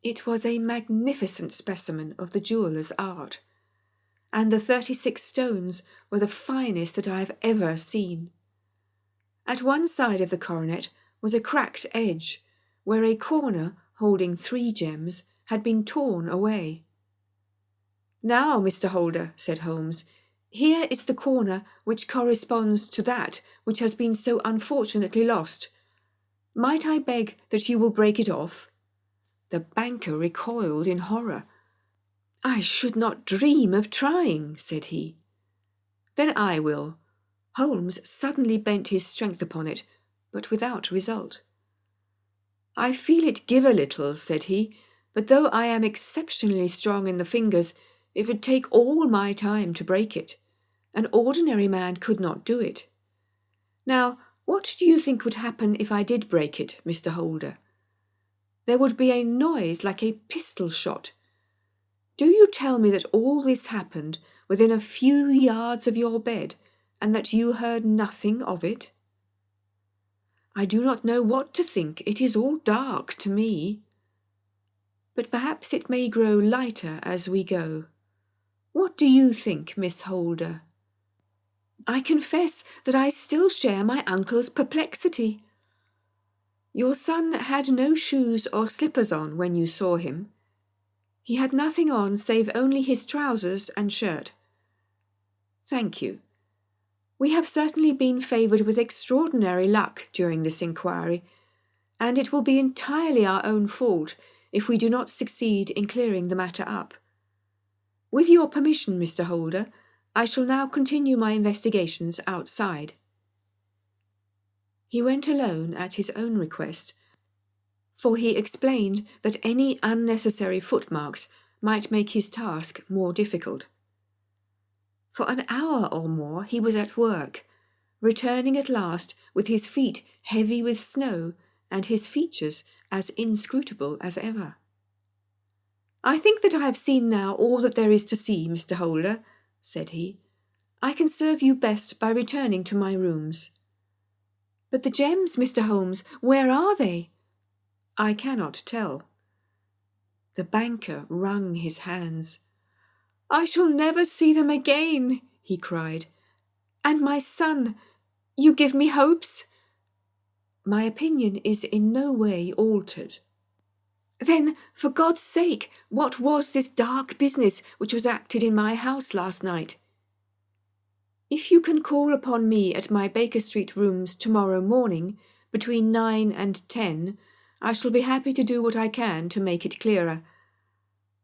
It was a magnificent specimen of the jeweller's art, and the 36 stones were the finest that I have ever seen. At one side of the coronet was a cracked edge, where a corner holding 3 gems had been torn away. "Now, Mr. Holder," said Holmes, "here is the corner which corresponds to that which has been so unfortunately lost. Might I beg that you will break it off?" The banker recoiled in horror. "I should not dream of trying," said he. "Then I will." Holmes suddenly bent his strength upon it, but without result. "I feel it give a little," said he, "but though I am exceptionally strong in the fingers, it would take all my time to break it. An ordinary man could not do it. Now, what do you think would happen if I did break it, Mr. Holder? There would be a noise like a pistol shot. Do you tell me that all this happened within a few yards of your bed, and that you heard nothing of it?" "I do not know what to think. It is all dark to me." "But perhaps it may grow lighter as we go. What do you think, Miss Holder?" "I confess that I still share my uncle's perplexity." "Your son had no shoes or slippers on when you saw him?" "He had nothing on save only his trousers and shirt." "Thank you. We have certainly been favoured with extraordinary luck during this inquiry, and it will be entirely our own fault if we do not succeed in clearing the matter up. With your permission, Mr. Holder, I shall now continue my investigations outside." He went alone at his own request, for he explained that any unnecessary footmarks might make his task more difficult. For an hour or more he was at work, returning at last with his feet heavy with snow and his features as inscrutable as ever. "I think that I have seen now all that there is to see, Mr. Holder," said he. "I can serve you best by returning to my rooms." "But the gems, Mr. Holmes, where are they?" "I cannot tell." The banker wrung his hands. "I shall never see them again," he cried. "And my son, you give me hopes?" "My opinion is in no way altered." "Then, for God's sake, what was this dark business which was acted in my house last night?" "If you can call upon me at my Baker Street rooms tomorrow morning, between 9 and 10, I shall be happy to do what I can to make it clearer.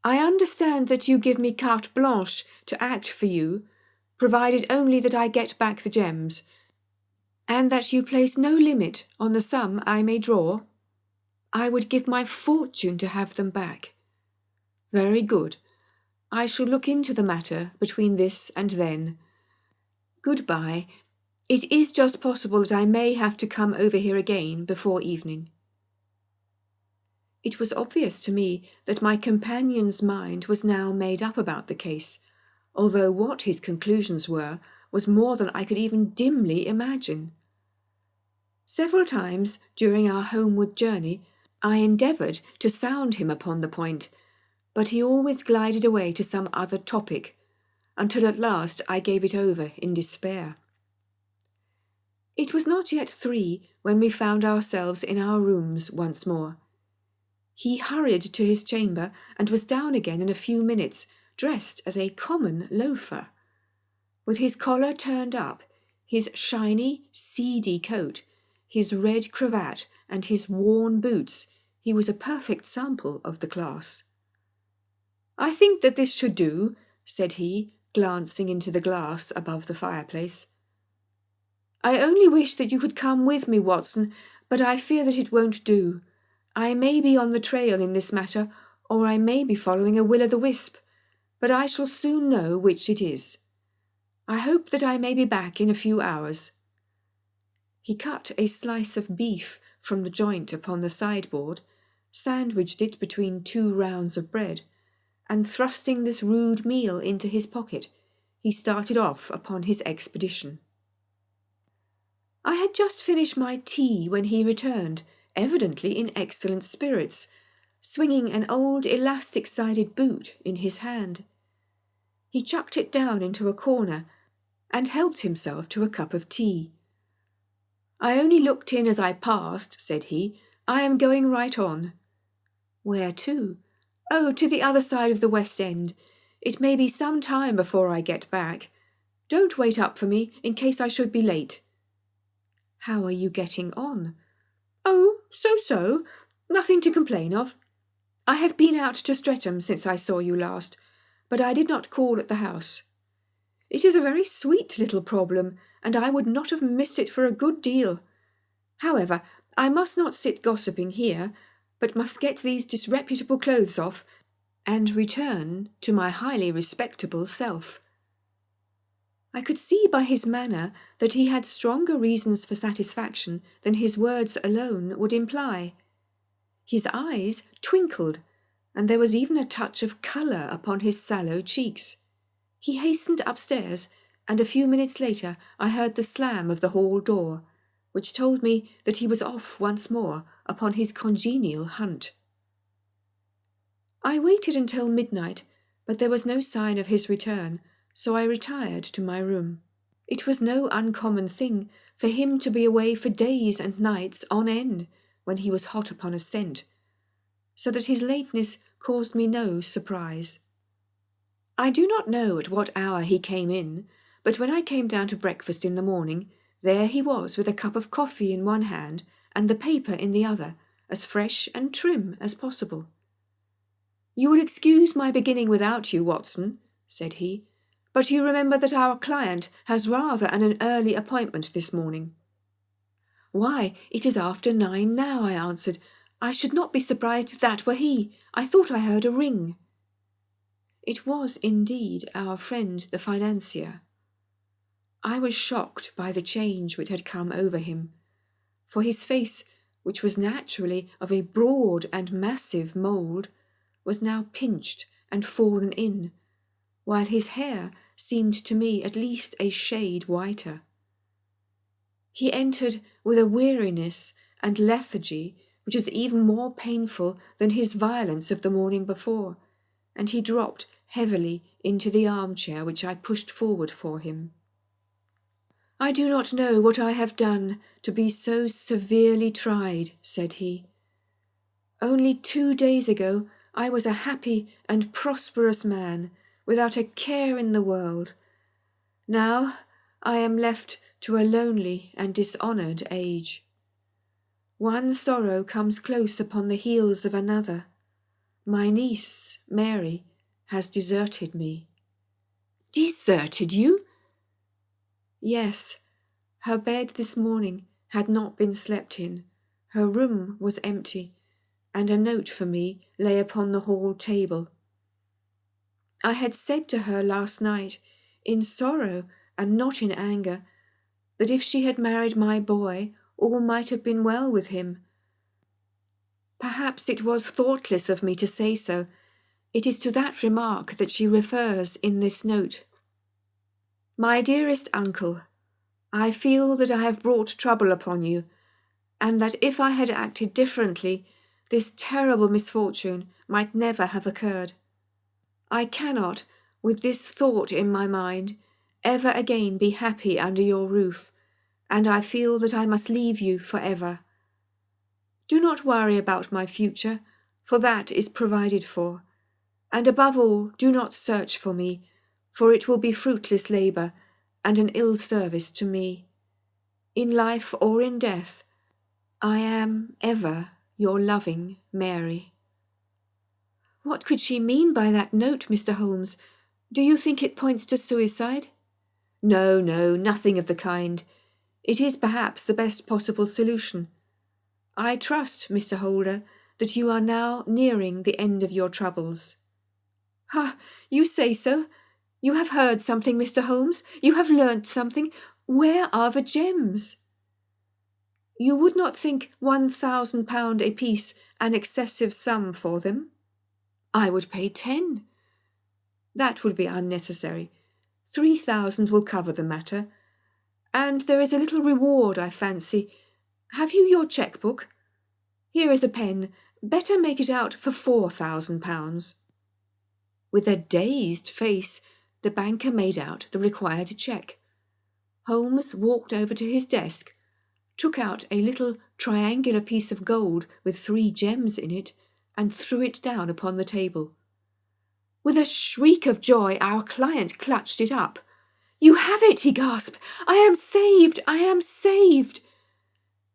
I understand that you give me carte blanche to act for you, provided only that I get back the gems, and that you place no limit on the sum I may draw. I would give my fortune to have them back." "Very good. I shall look into the matter between this and then. Goodbye. It is just possible that I may have to come over here again before evening." It was obvious to me that my companion's mind was now made up about the case, although what his conclusions were was more than I could even dimly imagine. Several times during our homeward journey I endeavoured to sound him upon the point, but he always glided away to some other topic, until at last I gave it over in despair. It was not yet 3 when we found ourselves in our rooms once more. He hurried to his chamber and was down again in a few minutes, dressed as a common loafer. With his collar turned up, his shiny, seedy coat, his red cravat, and his worn boots, He was a perfect sample of the class. "I think that this should do," said he, glancing into the glass above the fireplace. "I only wish that you could come with me, Watson, but I fear that it won't do. I may be on the trail in this matter, or I may be following a will-o'-the-wisp, but I shall soon know which it is. I hope that I may be back in a few hours." He cut a slice of beef from the joint upon the sideboard, sandwiched it between 2 rounds of bread, and thrusting this rude meal into his pocket, he started off upon his expedition. I had just finished my tea when he returned, evidently in excellent spirits, swinging an old elastic-sided boot in his hand. He chucked it down into a corner and helped himself to a cup of tea. "I only looked in as I passed," said he. "I am going right on." "Where to?" "Oh, to the other side of the West End. It may be some time before I get back. Don't wait up for me, in case I should be late." "How are you getting on?" "Oh, so. Nothing to complain of. I have been out to Streatham since I saw you last, but I did not call at the house. It is a very sweet little problem, and I would not have missed it for a good deal. However, I must not sit gossiping here, but must get these disreputable clothes off and return to my highly respectable self." I could see by his manner that he had stronger reasons for satisfaction than his words alone would imply. His eyes twinkled, and there was even a touch of colour upon his sallow cheeks. He hastened upstairs, and a few minutes later I heard the slam of the hall door, which told me that he was off once more upon his congenial hunt. I waited until midnight, but there was no sign of his return, so I retired to my room. It was no uncommon thing for him to be away for days and nights on end when he was hot upon a scent, so that his lateness caused me no surprise. I do not know at what hour he came in, but when I came down to breakfast in the morning, there he was with a cup of coffee in one hand and the paper in the other, as fresh and trim as possible. "You will excuse my beginning without you, Watson," said he, "but you remember that our client has rather an early appointment this morning." "Why, it is after 9 now," I answered. "I should not be surprised if that were he. I thought I heard a ring." It was indeed our friend the financier. I was shocked by the change which had come over him, for his face, which was naturally of a broad and massive mould, was now pinched and fallen in, while his hair seemed to me at least a shade whiter. He entered with a weariness and lethargy which was even more painful than his violence of the morning before, and he dropped heavily into the armchair which I pushed forward for him. "I do not know what I have done to be so severely tried," said he. "Only 2 days ago I was a happy and prosperous man, without a care in the world. Now I am left to a lonely and dishonoured age. One sorrow comes close upon the heels of another. My niece, Mary, has deserted me." "Deserted you?" "Yes. Her bed this morning had not been slept in. Her room was empty, and a note for me lay upon the hall table. I had said to her last night, in sorrow and not in anger, that if she had married my boy, all might have been well with him. Perhaps it was thoughtless of me to say so. It is to that remark that she refers in this note. "My dearest uncle, I feel that I have brought trouble upon you, and that if I had acted differently, this terrible misfortune might never have occurred. I cannot, with this thought in my mind, ever again be happy under your roof, and I feel that I must leave you forever. Do not worry about my future, for that is provided for. And above all, do not search for me, for it will be fruitless labour and an ill service to me. In life or in death, I am ever Your loving Mary. What could she mean by that note, Mr. Holmes? Do you think it points to suicide? No, nothing of the kind. It is perhaps the best possible solution. I trust, Mr. Holder, that you are now nearing the end of your troubles. Ha! You say so? You have heard something, Mr. Holmes? You have learnt something? Where are the gems? You would not think £1,000 apiece an excessive sum for them? I would pay 10. That would be unnecessary. 3,000 will cover the matter. And there is a little reward, I fancy. Have you your cheque-book? Here is a pen. Better make it out for £4,000. With a dazed face, the banker made out the required cheque. Holmes walked over to his desk, took out a little triangular piece of gold with 3 gems in it, and threw it down upon the table. With a shriek of joy, our client clutched it up. "You have it," he gasped. "I am saved! I am saved!"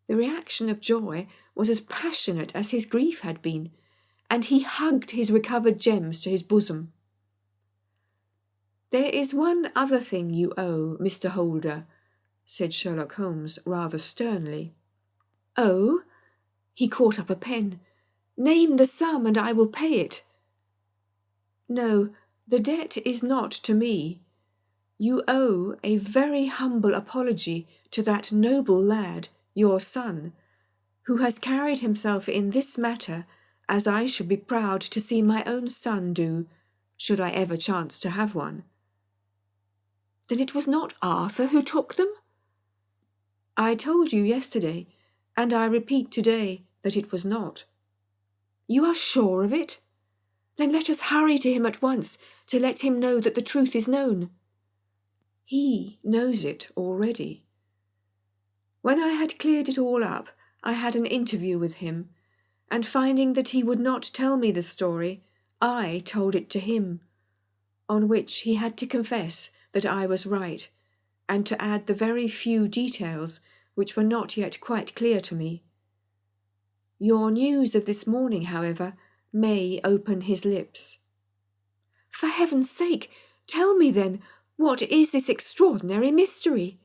The reaction of joy was as passionate as his grief had been, and he hugged his recovered gems to his bosom. "There is one other thing you owe, Mr. Holder," said Sherlock Holmes rather sternly. "Oh?" He caught up a pen. "Name the sum and I will pay it." "No, the debt is not to me. You owe a very humble apology to that noble lad, your son, who has carried himself in this matter as I should be proud to see my own son do, should I ever chance to have one." "Then it was not Arthur who took them?" "I told you yesterday, and I repeat today, that it was not." "You are sure of it? Then let us hurry to him at once to let him know that the truth is known." "He knows it already. When I had cleared it all up, I had an interview with him, and finding that he would not tell me the story, I told it to him, on which he had to confess that I was right, and to add the very few details which were not yet quite clear to me. Your news of this morning, however, may open his lips." "For heaven's sake, tell me then, what is this extraordinary mystery?"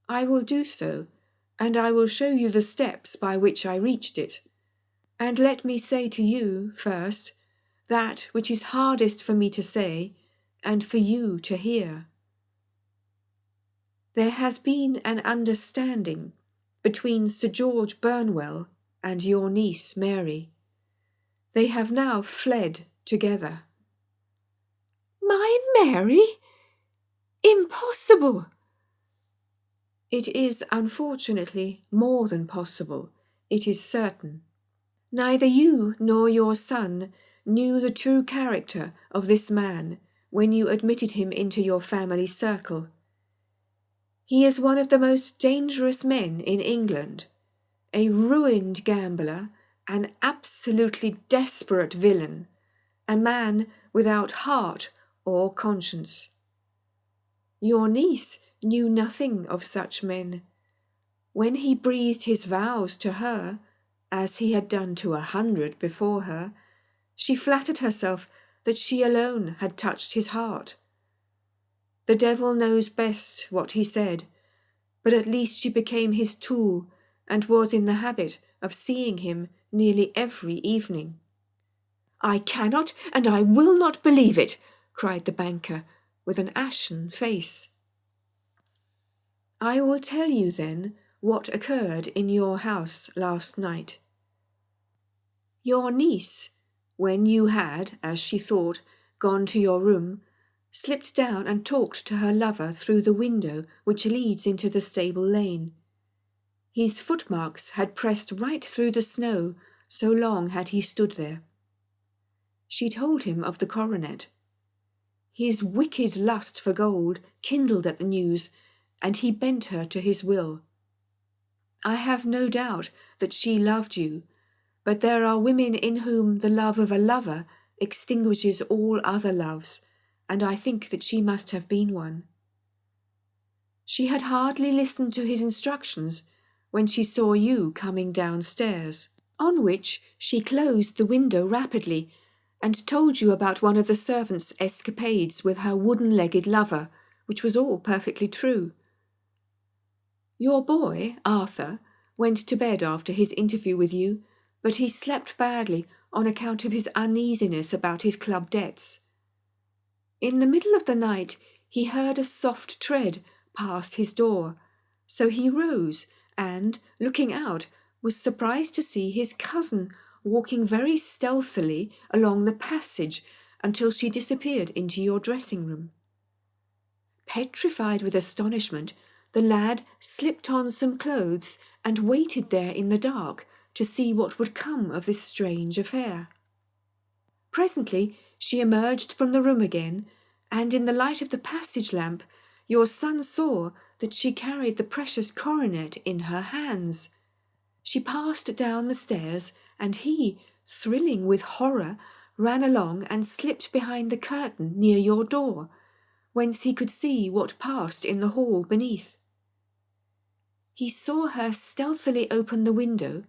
"I will do so, and I will show you the steps by which I reached it. And let me say to you, first, that which is hardest for me to say, and for you to hear. There has been an understanding between Sir George Burnwell and your niece Mary. They have now fled together." "My Mary? Impossible!" "It is unfortunately more than possible. It is certain. Neither you nor your son knew the true character of this man when you admitted him into your family circle. He is one of the most dangerous men in England, a ruined gambler, an absolutely desperate villain, a man without heart or conscience. Your niece knew nothing of such men. When he breathed his vows to her, as he had done to 100 before her, she flattered herself that she alone had touched his heart. The devil knows best what he said, but at least she became his tool and was in the habit of seeing him nearly every evening." "I cannot and I will not believe it," cried the banker, with an ashen face. "I will tell you then what occurred in your house last night. Your niece, when you had, as she thought, gone to your room, slipped down and talked to her lover through the window which leads into the stable lane. His footmarks had pressed right through the snow, so long had he stood there. She told him of the coronet. His wicked lust for gold kindled at the news, and he bent her to his will. I have no doubt that she loved you, but there are women in whom the love of a lover extinguishes all other loves, and I think that she must have been one. She had hardly listened to his instructions when she saw you coming downstairs. On which she closed the window rapidly and told you about one of the servants' escapades with her wooden-legged lover, which was all perfectly true. Your boy, Arthur, went to bed after his interview with you, but he slept badly on account of his uneasiness about his club debts. In the middle of the night he heard a soft tread pass his door, so he rose and, looking out, was surprised to see his cousin walking very stealthily along the passage until she disappeared into your dressing-room. Petrified with astonishment, the lad slipped on some clothes and waited there in the dark to see what would come of this strange affair. Presently she emerged from the room again, and in the light of the passage lamp your son saw that she carried the precious coronet in her hands. She passed down the stairs, and he, thrilling with horror, ran along and slipped behind the curtain near your door, whence he could see what passed in the hall beneath. He saw her stealthily open the window,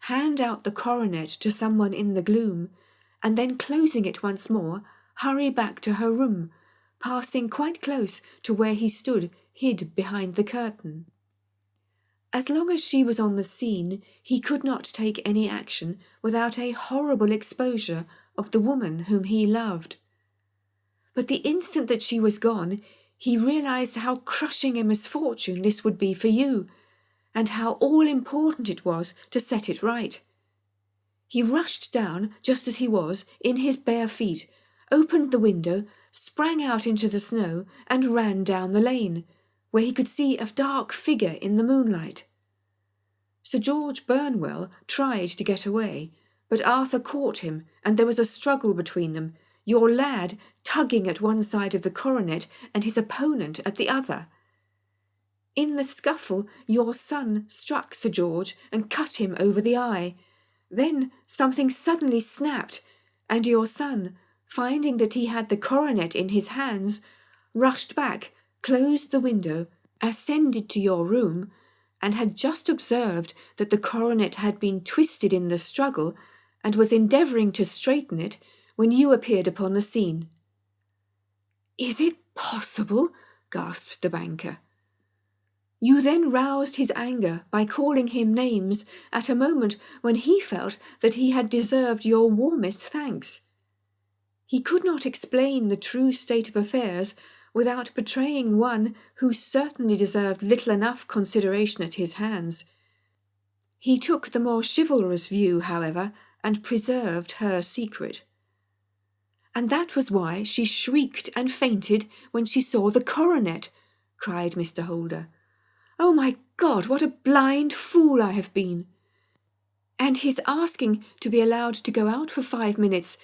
hand out the coronet to someone in the gloom, and then closing it once more, hurry back to her room, passing quite close to where he stood hid behind the curtain. As long as she was on the scene, he could not take any action without a horrible exposure of the woman whom he loved. But the instant that she was gone, he realized how crushing a misfortune this would be for you, and how all-important it was to set it right. He rushed down, just as he was, in his bare feet, opened the window, sprang out into the snow, and ran down the lane, where he could see a dark figure in the moonlight. Sir George Burnwell tried to get away, but Arthur caught him, and there was a struggle between them, your lad tugging at one side of the coronet and his opponent at the other. In the scuffle, your son struck Sir George and cut him over the eye. Then something suddenly snapped, and your son, finding that he had the coronet in his hands, rushed back, closed the window, ascended to your room, and had just observed that the coronet had been twisted in the struggle, and was endeavouring to straighten it, when you appeared upon the scene. "Is it possible?" gasped the banker. You then roused his anger by calling him names at a moment when he felt that he had deserved your warmest thanks. He could not explain the true state of affairs without betraying one who certainly deserved little enough consideration at his hands. He took the more chivalrous view, however, and preserved her secret. "And that was why she shrieked and fainted when she saw the coronet," cried Mr. Holder. "Oh, my God, what a blind fool I have been! And his asking to be allowed to go out for 5 minutes.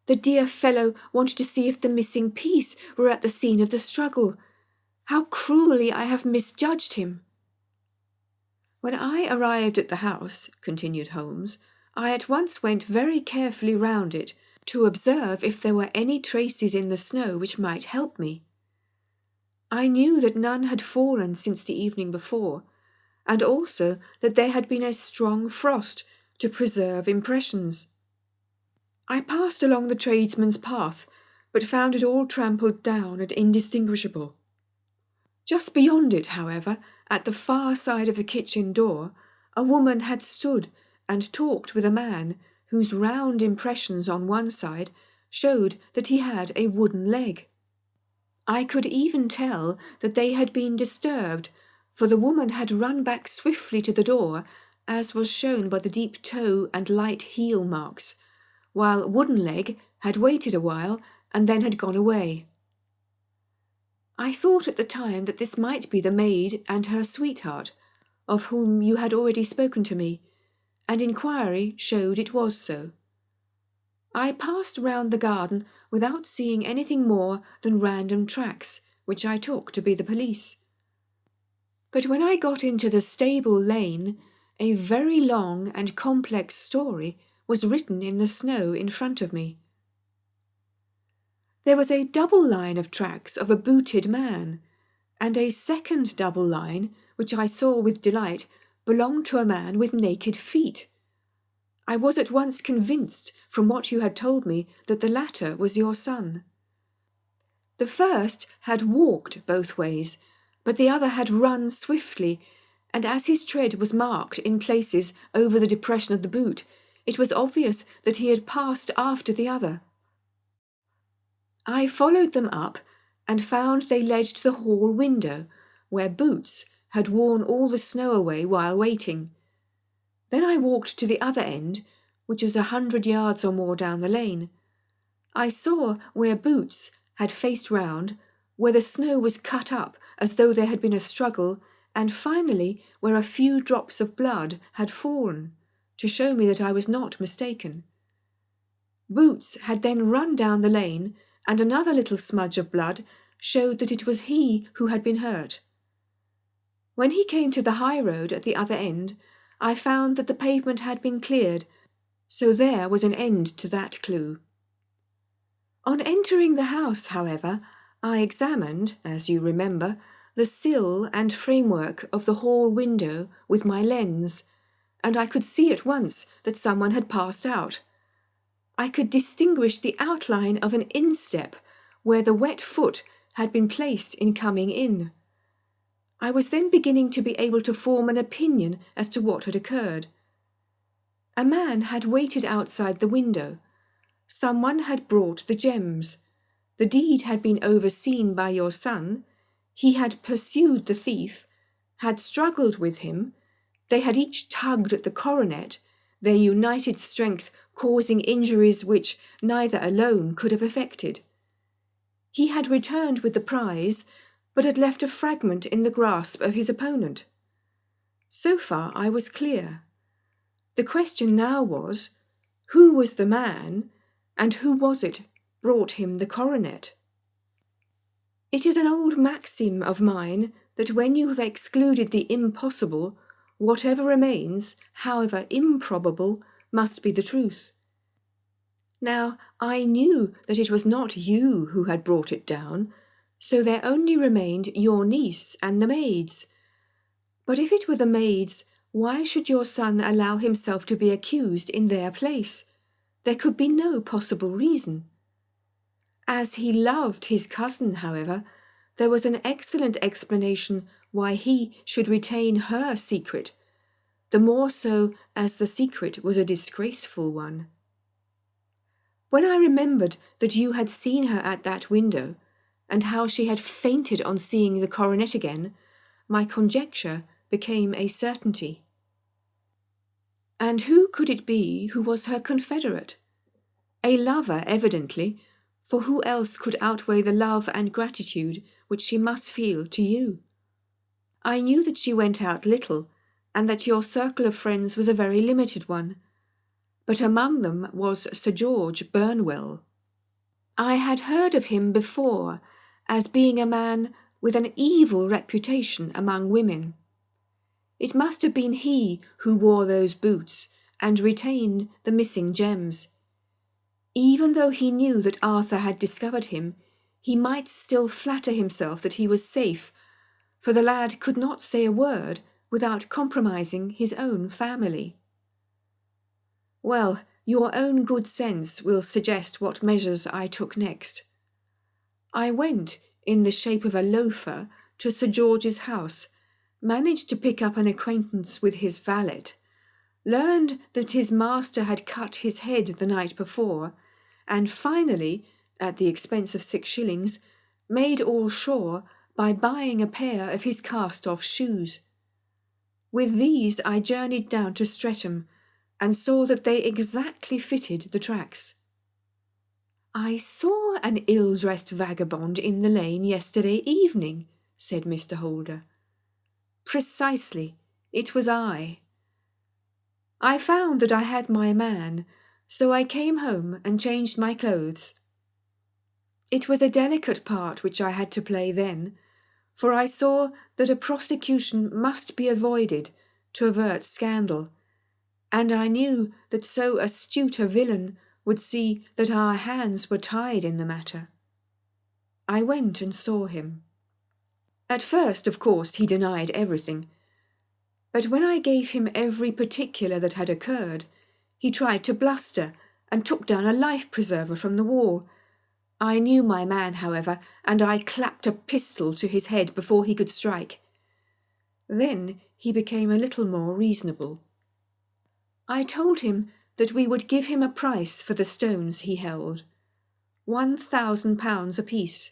The dear fellow wanted to see if the missing piece were at the scene of the struggle. How cruelly I have misjudged him!" "When I arrived at the house," continued Holmes, "I at once went very carefully round it to observe if there were any traces in the snow which might help me. I knew that none had fallen since the evening before, and also that there had been a strong frost to preserve impressions. I passed along the tradesman's path, but found it all trampled down and indistinguishable. Just beyond it, however, at the far side of the kitchen door, a woman had stood and talked with a man whose round impressions on one side showed that he had a wooden leg. I could even tell that they had been disturbed, for the woman had run back swiftly to the door, as was shown by the deep toe and light heel marks, while Wooden Leg had waited a while and then had gone away. I thought at the time that this might be the maid and her sweetheart, of whom you had already spoken to me, and inquiry showed it was so. I passed round the garden without seeing anything more than random tracks, which I took to be the police. But when I got into the stable lane, a very long and complex story was written in the snow in front of me. There was a double line of tracks of a booted man, and a second double line, which I saw with delight, belonged to a man with naked feet. I was at once convinced from what you had told me that the latter was your son. The first had walked both ways, but the other had run swiftly, and as his tread was marked in places over the depression of the boot, it was obvious that he had passed after the other. I followed them up and found they led to the hall window, where Boots had worn all the snow away while waiting. Then I walked to the other end, which was 100 yards or more down the lane. I saw where Boots had faced round, where the snow was cut up as though there had been a struggle, and finally where a few drops of blood had fallen, to show me that I was not mistaken. Boots had then run down the lane, and another little smudge of blood showed that it was he who had been hurt. When he came to the high road at the other end, I found that the pavement had been cleared, so there was an end to that clue. On entering the house, however, I examined, as you remember, the sill and framework of the hall window with my lens, and I could see at once that someone had passed out. I could distinguish the outline of an instep where the wet foot had been placed in coming in. I was then beginning to be able to form an opinion as to what had occurred. A man had waited outside the window. Someone had brought the gems. The deed had been overseen by your son. He had pursued the thief, had struggled with him. They had each tugged at the coronet, their united strength causing injuries which neither alone could have effected. He had returned with the prize, but had left a fragment in the grasp of his opponent. So far I was clear. The question now was, who was the man, and who was it brought him the coronet? It is an old maxim of mine that when you have excluded the impossible, whatever remains, however improbable, must be the truth. Now, I knew that it was not you who had brought it down, so there only remained your niece and the maids. But if it were the maids, why should your son allow himself to be accused in their place? There could be no possible reason. As he loved his cousin, however, there was an excellent explanation why he should retain her secret, the more so as the secret was a disgraceful one. When I remembered that you had seen her at that window, and how she had fainted on seeing the coronet again, my conjecture became a certainty. And who could it be who was her confederate? A lover, evidently, for who else could outweigh the love and gratitude which she must feel to you? I knew that she went out little, and that your circle of friends was a very limited one, but among them was Sir George Burnwell. I had heard of him before as being a man with an evil reputation among women. It must have been he who wore those boots and retained the missing gems. Even though he knew that Arthur had discovered him, he might still flatter himself that he was safe, for the lad could not say a word without compromising his own family. Well, your own good sense will suggest what measures I took next. I went, in the shape of a loafer, to Sir George's house, managed to pick up an acquaintance with his valet, learned that his master had cut his head the night before, and finally, at the expense of 6 shillings, made all sure by buying a pair of his cast-off shoes. With these I journeyed down to Streatham, and saw that they exactly fitted the tracks. "I saw an ill-dressed vagabond in the lane yesterday evening," said Mr. Holder. "Precisely. It was I. I found that I had my man, so I came home and changed my clothes. It was a delicate part which I had to play then, for I saw that a prosecution must be avoided to avert scandal, and I knew that so astute a villain would see that our hands were tied in the matter. I went and saw him. At first, of course, he denied everything, but when I gave him every particular that had occurred, He tried to bluster and took down a life-preserver from the wall. I knew my man, however, and I clapped a pistol to his head before he could strike. Then he became a little more reasonable. I told him that we would give him a price for the stones he held, £1,000 apiece.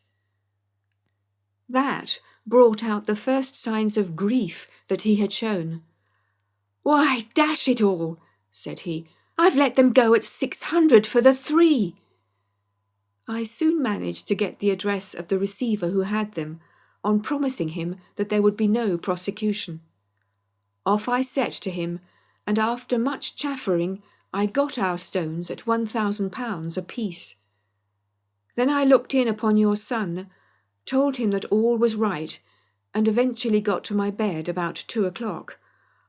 That brought out the first signs of grief that he had shown. "Why, dash it all," said he, "I've let them go at 600 for the 3. I soon managed to get the address of the receiver who had them, on promising him that there would be no prosecution. Off I set to him, and after much chaffering, I got our stones at £1,000 apiece. Then I looked in upon your son, told him that all was right, and eventually got to my bed about 2 o'clock,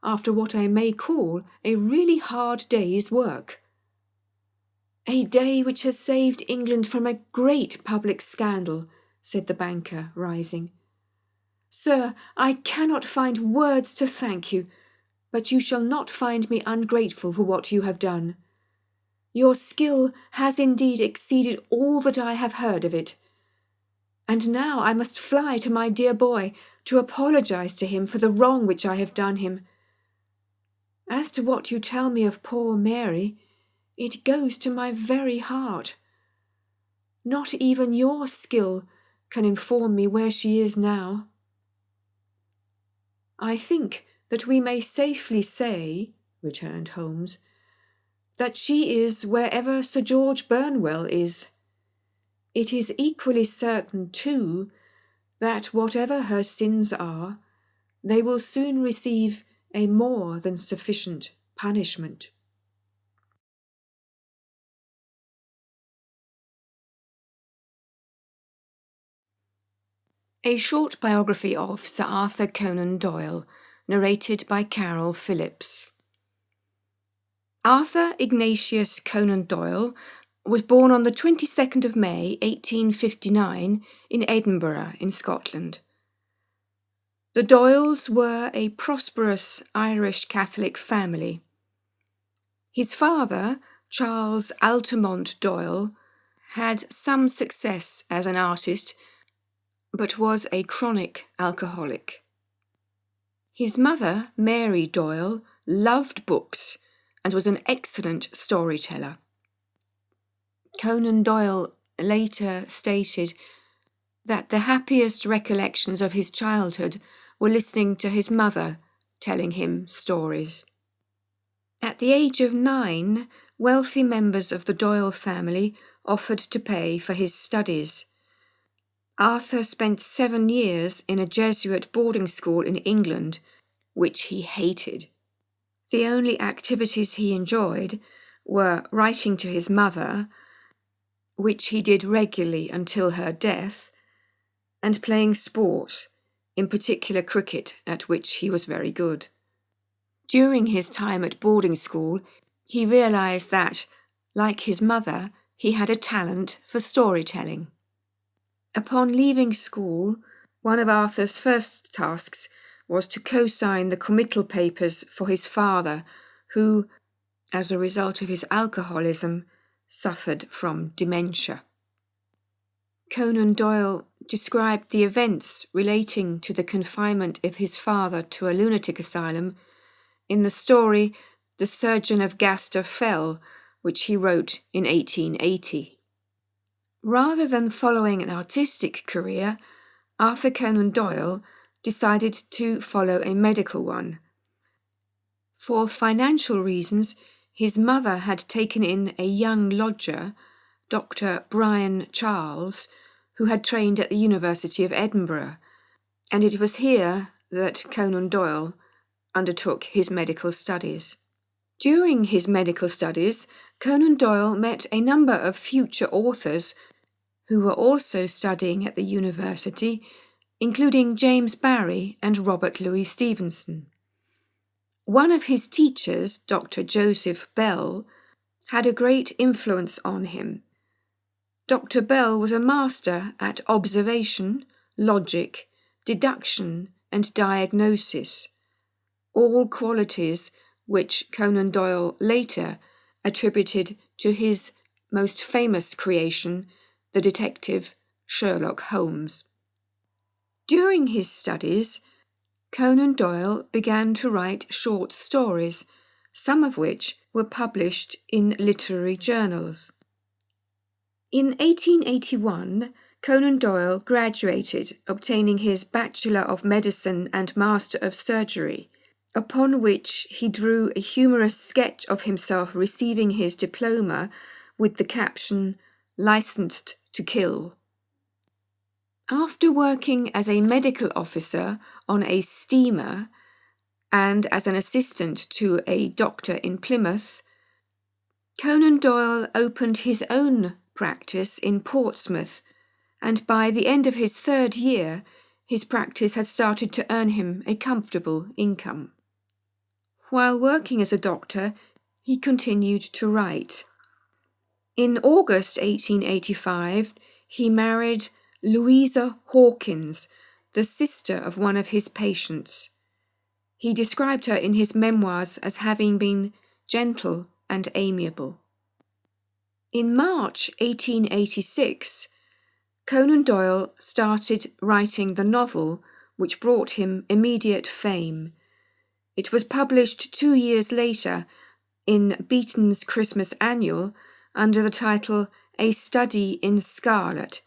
after what I may call a really hard day's work. A day which has saved England from a great public scandal," said the banker, rising. "Sir, I cannot find words to thank you, but you shall not find me ungrateful for what you have done. Your skill has indeed exceeded all that I have heard of it. And now I must fly to my dear boy to apologize to him for the wrong which I have done him. As to what you tell me of poor Mary, it goes to my very heart. Not even your skill can inform me where she is now." "I think that we may safely say," returned Holmes, "that she is wherever Sir George Burnwell is. It is equally certain, too, that whatever her sins are, they will soon receive a more than sufficient punishment." A short biography of Sir Arthur Conan Doyle, narrated by Carol Phillips. Arthur Ignatius Conan Doyle was born on the 22nd of May, 1859, in Edinburgh, in Scotland. The Doyles were a prosperous Irish Catholic family. His father, Charles Altamont Doyle, had some success as an artist, but was a chronic alcoholic. His mother, Mary Doyle, loved books and was an excellent storyteller. Conan Doyle later stated that the happiest recollections of his childhood were listening to his mother telling him stories. At the age of 9, wealthy members of the Doyle family offered to pay for his studies. Arthur spent 7 years in a Jesuit boarding school in England, which he hated. The only activities he enjoyed were writing to his mother, which he did regularly until her death, and playing sport, in particular cricket, at which he was very good. During his time at boarding school, he realised that, like his mother, he had a talent for storytelling. Upon leaving school, one of Arthur's first tasks was to co-sign the committal papers for his father, who, as a result of his alcoholism, suffered from dementia. Conan Doyle described the events relating to the confinement of his father to a lunatic asylum in the story The Surgeon of Gaster Fell, which he wrote in 1880. Rather than following an artistic career, Arthur Conan Doyle decided to follow a medical one. For financial reasons, his mother had taken in a young lodger, Dr. Brian Charles, who had trained at the University of Edinburgh, and it was here that Conan Doyle undertook his medical studies. During his medical studies, Conan Doyle met a number of future authors who were also studying at the university, including James Barrie and Robert Louis Stevenson. One of his teachers, Dr. Joseph Bell, had a great influence on him. Dr. Bell was a master at observation, logic, deduction, and diagnosis, all qualities which Conan Doyle later, attributed to his most famous creation, the detective Sherlock Holmes. During his studies, Conan Doyle began to write short stories, some of which were published in literary journals. In 1881, Conan Doyle graduated, obtaining his Bachelor of Medicine and Master of Surgery, upon which he drew a humorous sketch of himself receiving his diploma with the caption, "Licensed to Kill." After working as a medical officer on a steamer and as an assistant to a doctor in Plymouth, Conan Doyle opened his own practice in Portsmouth, and by the end of his third year, his practice had started to earn him a comfortable income. While working as a doctor, he continued to write. In August 1885, he married Louisa Hawkins, the sister of one of his patients. He described her in his memoirs as having been gentle and amiable. In March 1886, Conan Doyle started writing the novel which brought him immediate fame. It was published 2 years later in Beeton's Christmas Annual under the title A Study in Scarlet,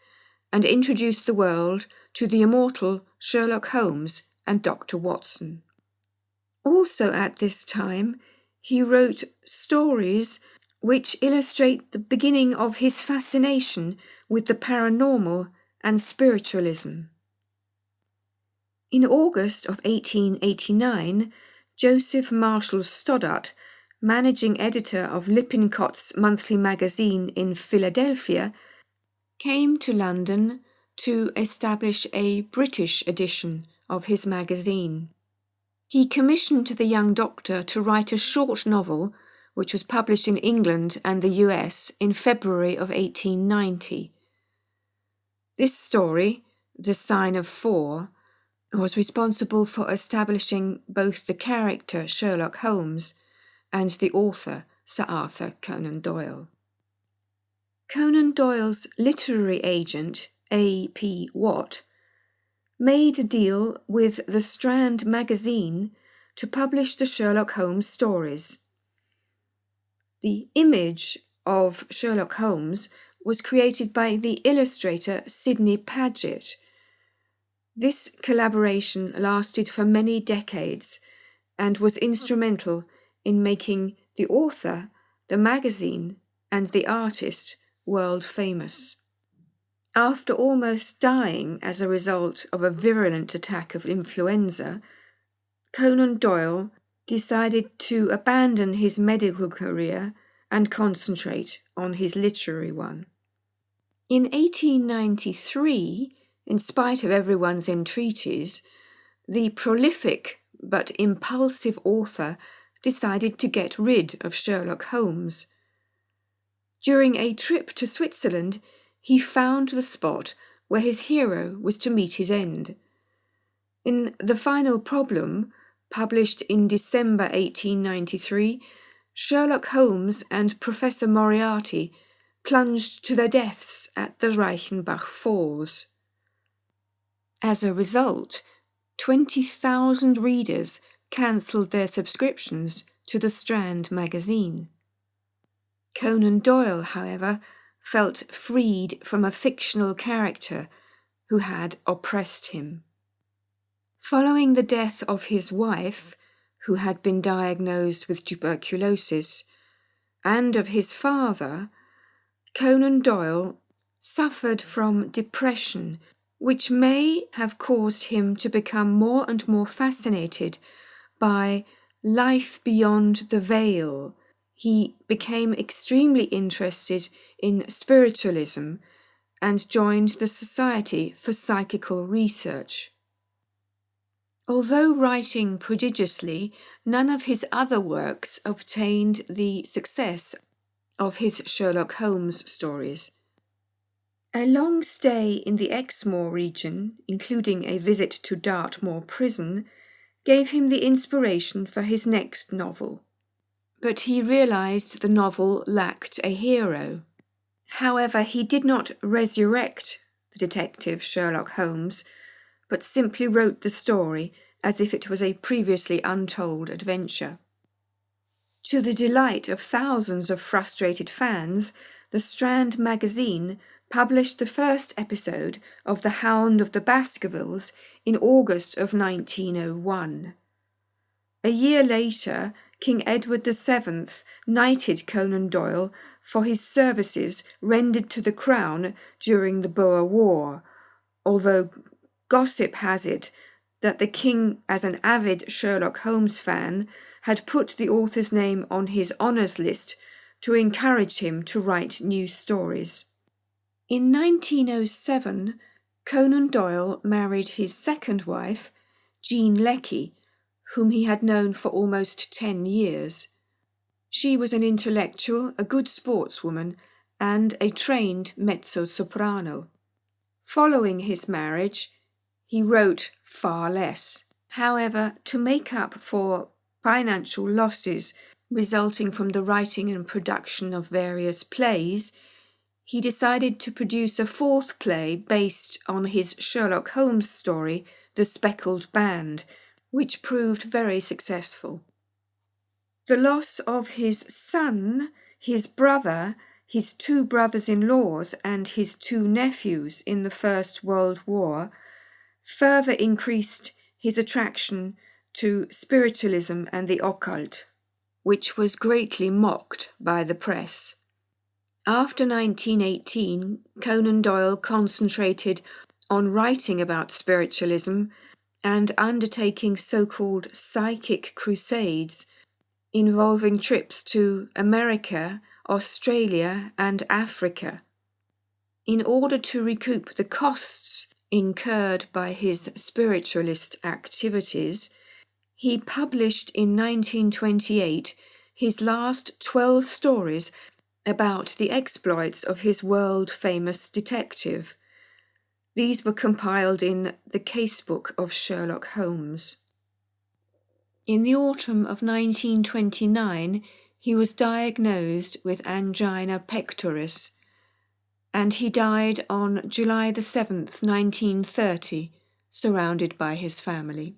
and introduced the world to the immortal Sherlock Holmes and Dr. Watson. Also at this time, he wrote stories which illustrate the beginning of his fascination with the paranormal and spiritualism. In August of 1889, Joseph Marshall Stoddart, managing editor of Lippincott's monthly magazine in Philadelphia, came to London to establish a British edition of his magazine. He commissioned the young doctor to write a short novel which was published in England and the US in February of 1890. This story, The Sign of Four, was responsible for establishing both the character Sherlock Holmes and the author Sir Arthur Conan Doyle. Conan Doyle's literary agent, A.P. Watt, made a deal with the Strand magazine to publish the Sherlock Holmes stories. The image of Sherlock Holmes was created by the illustrator Sidney Paget. This collaboration lasted for many decades and was instrumental in making the author, the magazine, and the artist world famous. After almost dying as a result of a virulent attack of influenza, Conan Doyle decided to abandon his medical career and concentrate on his literary one. In 1893, in spite of everyone's entreaties, the prolific but impulsive author decided to get rid of Sherlock Holmes. During a trip to Switzerland, he found the spot where his hero was to meet his end. In The Final Problem, published in December 1893, Sherlock Holmes and Professor Moriarty plunged to their deaths at the Reichenbach Falls. As a result, 20,000 readers cancelled their subscriptions to the Strand magazine. Conan Doyle, however, felt freed from a fictional character who had oppressed him. Following the death of his wife, who had been diagnosed with tuberculosis, and of his father, Conan Doyle suffered from depression, which may have caused him to become more and more fascinated by life beyond the veil. He became extremely interested in spiritualism and joined the Society for Psychical Research. Although writing prodigiously, none of his other works obtained the success of his Sherlock Holmes stories. A long stay in the Exmoor region, including a visit to Dartmoor prison, gave him the inspiration for his next novel. but he realised the novel lacked a hero. However, he did not resurrect the detective Sherlock Holmes, but simply wrote the story as if it was a previously untold adventure. To the delight of thousands of frustrated fans, the Strand magazine published the first episode of The Hound of the Baskervilles in August of 1901. A year later, King Edward VII knighted Conan Doyle for his services rendered to the Crown during the Boer War, although gossip has it that the king, as an avid Sherlock Holmes fan, had put the author's name on his honours list to encourage him to write new stories. In 1907, Conan Doyle married his second wife, Jean Leckie, whom he had known for almost 10 years. She was an intellectual, a good sportswoman, and a trained mezzo-soprano. Following his marriage, he wrote far less. However, to make up for financial losses resulting from the writing and production of various plays, he decided to produce a fourth play based on his Sherlock Holmes story, The Speckled Band, which proved very successful. The loss of his son, his brother, his 2 brothers-in-laws and his 2 nephews in the First World War further increased his attraction to spiritualism and the occult, which was greatly mocked by the press. After 1918, Conan Doyle concentrated on writing about spiritualism and undertaking so-called psychic crusades involving trips to America, Australia, and Africa. In order to recoup the costs incurred by his spiritualist activities, he published in 1928 his last 12 stories about the exploits of his world-famous detective. These were compiled in The Casebook of Sherlock Holmes. In the autumn of 1929, he was diagnosed with angina pectoris, and he died on July 7, 1930, surrounded by his family.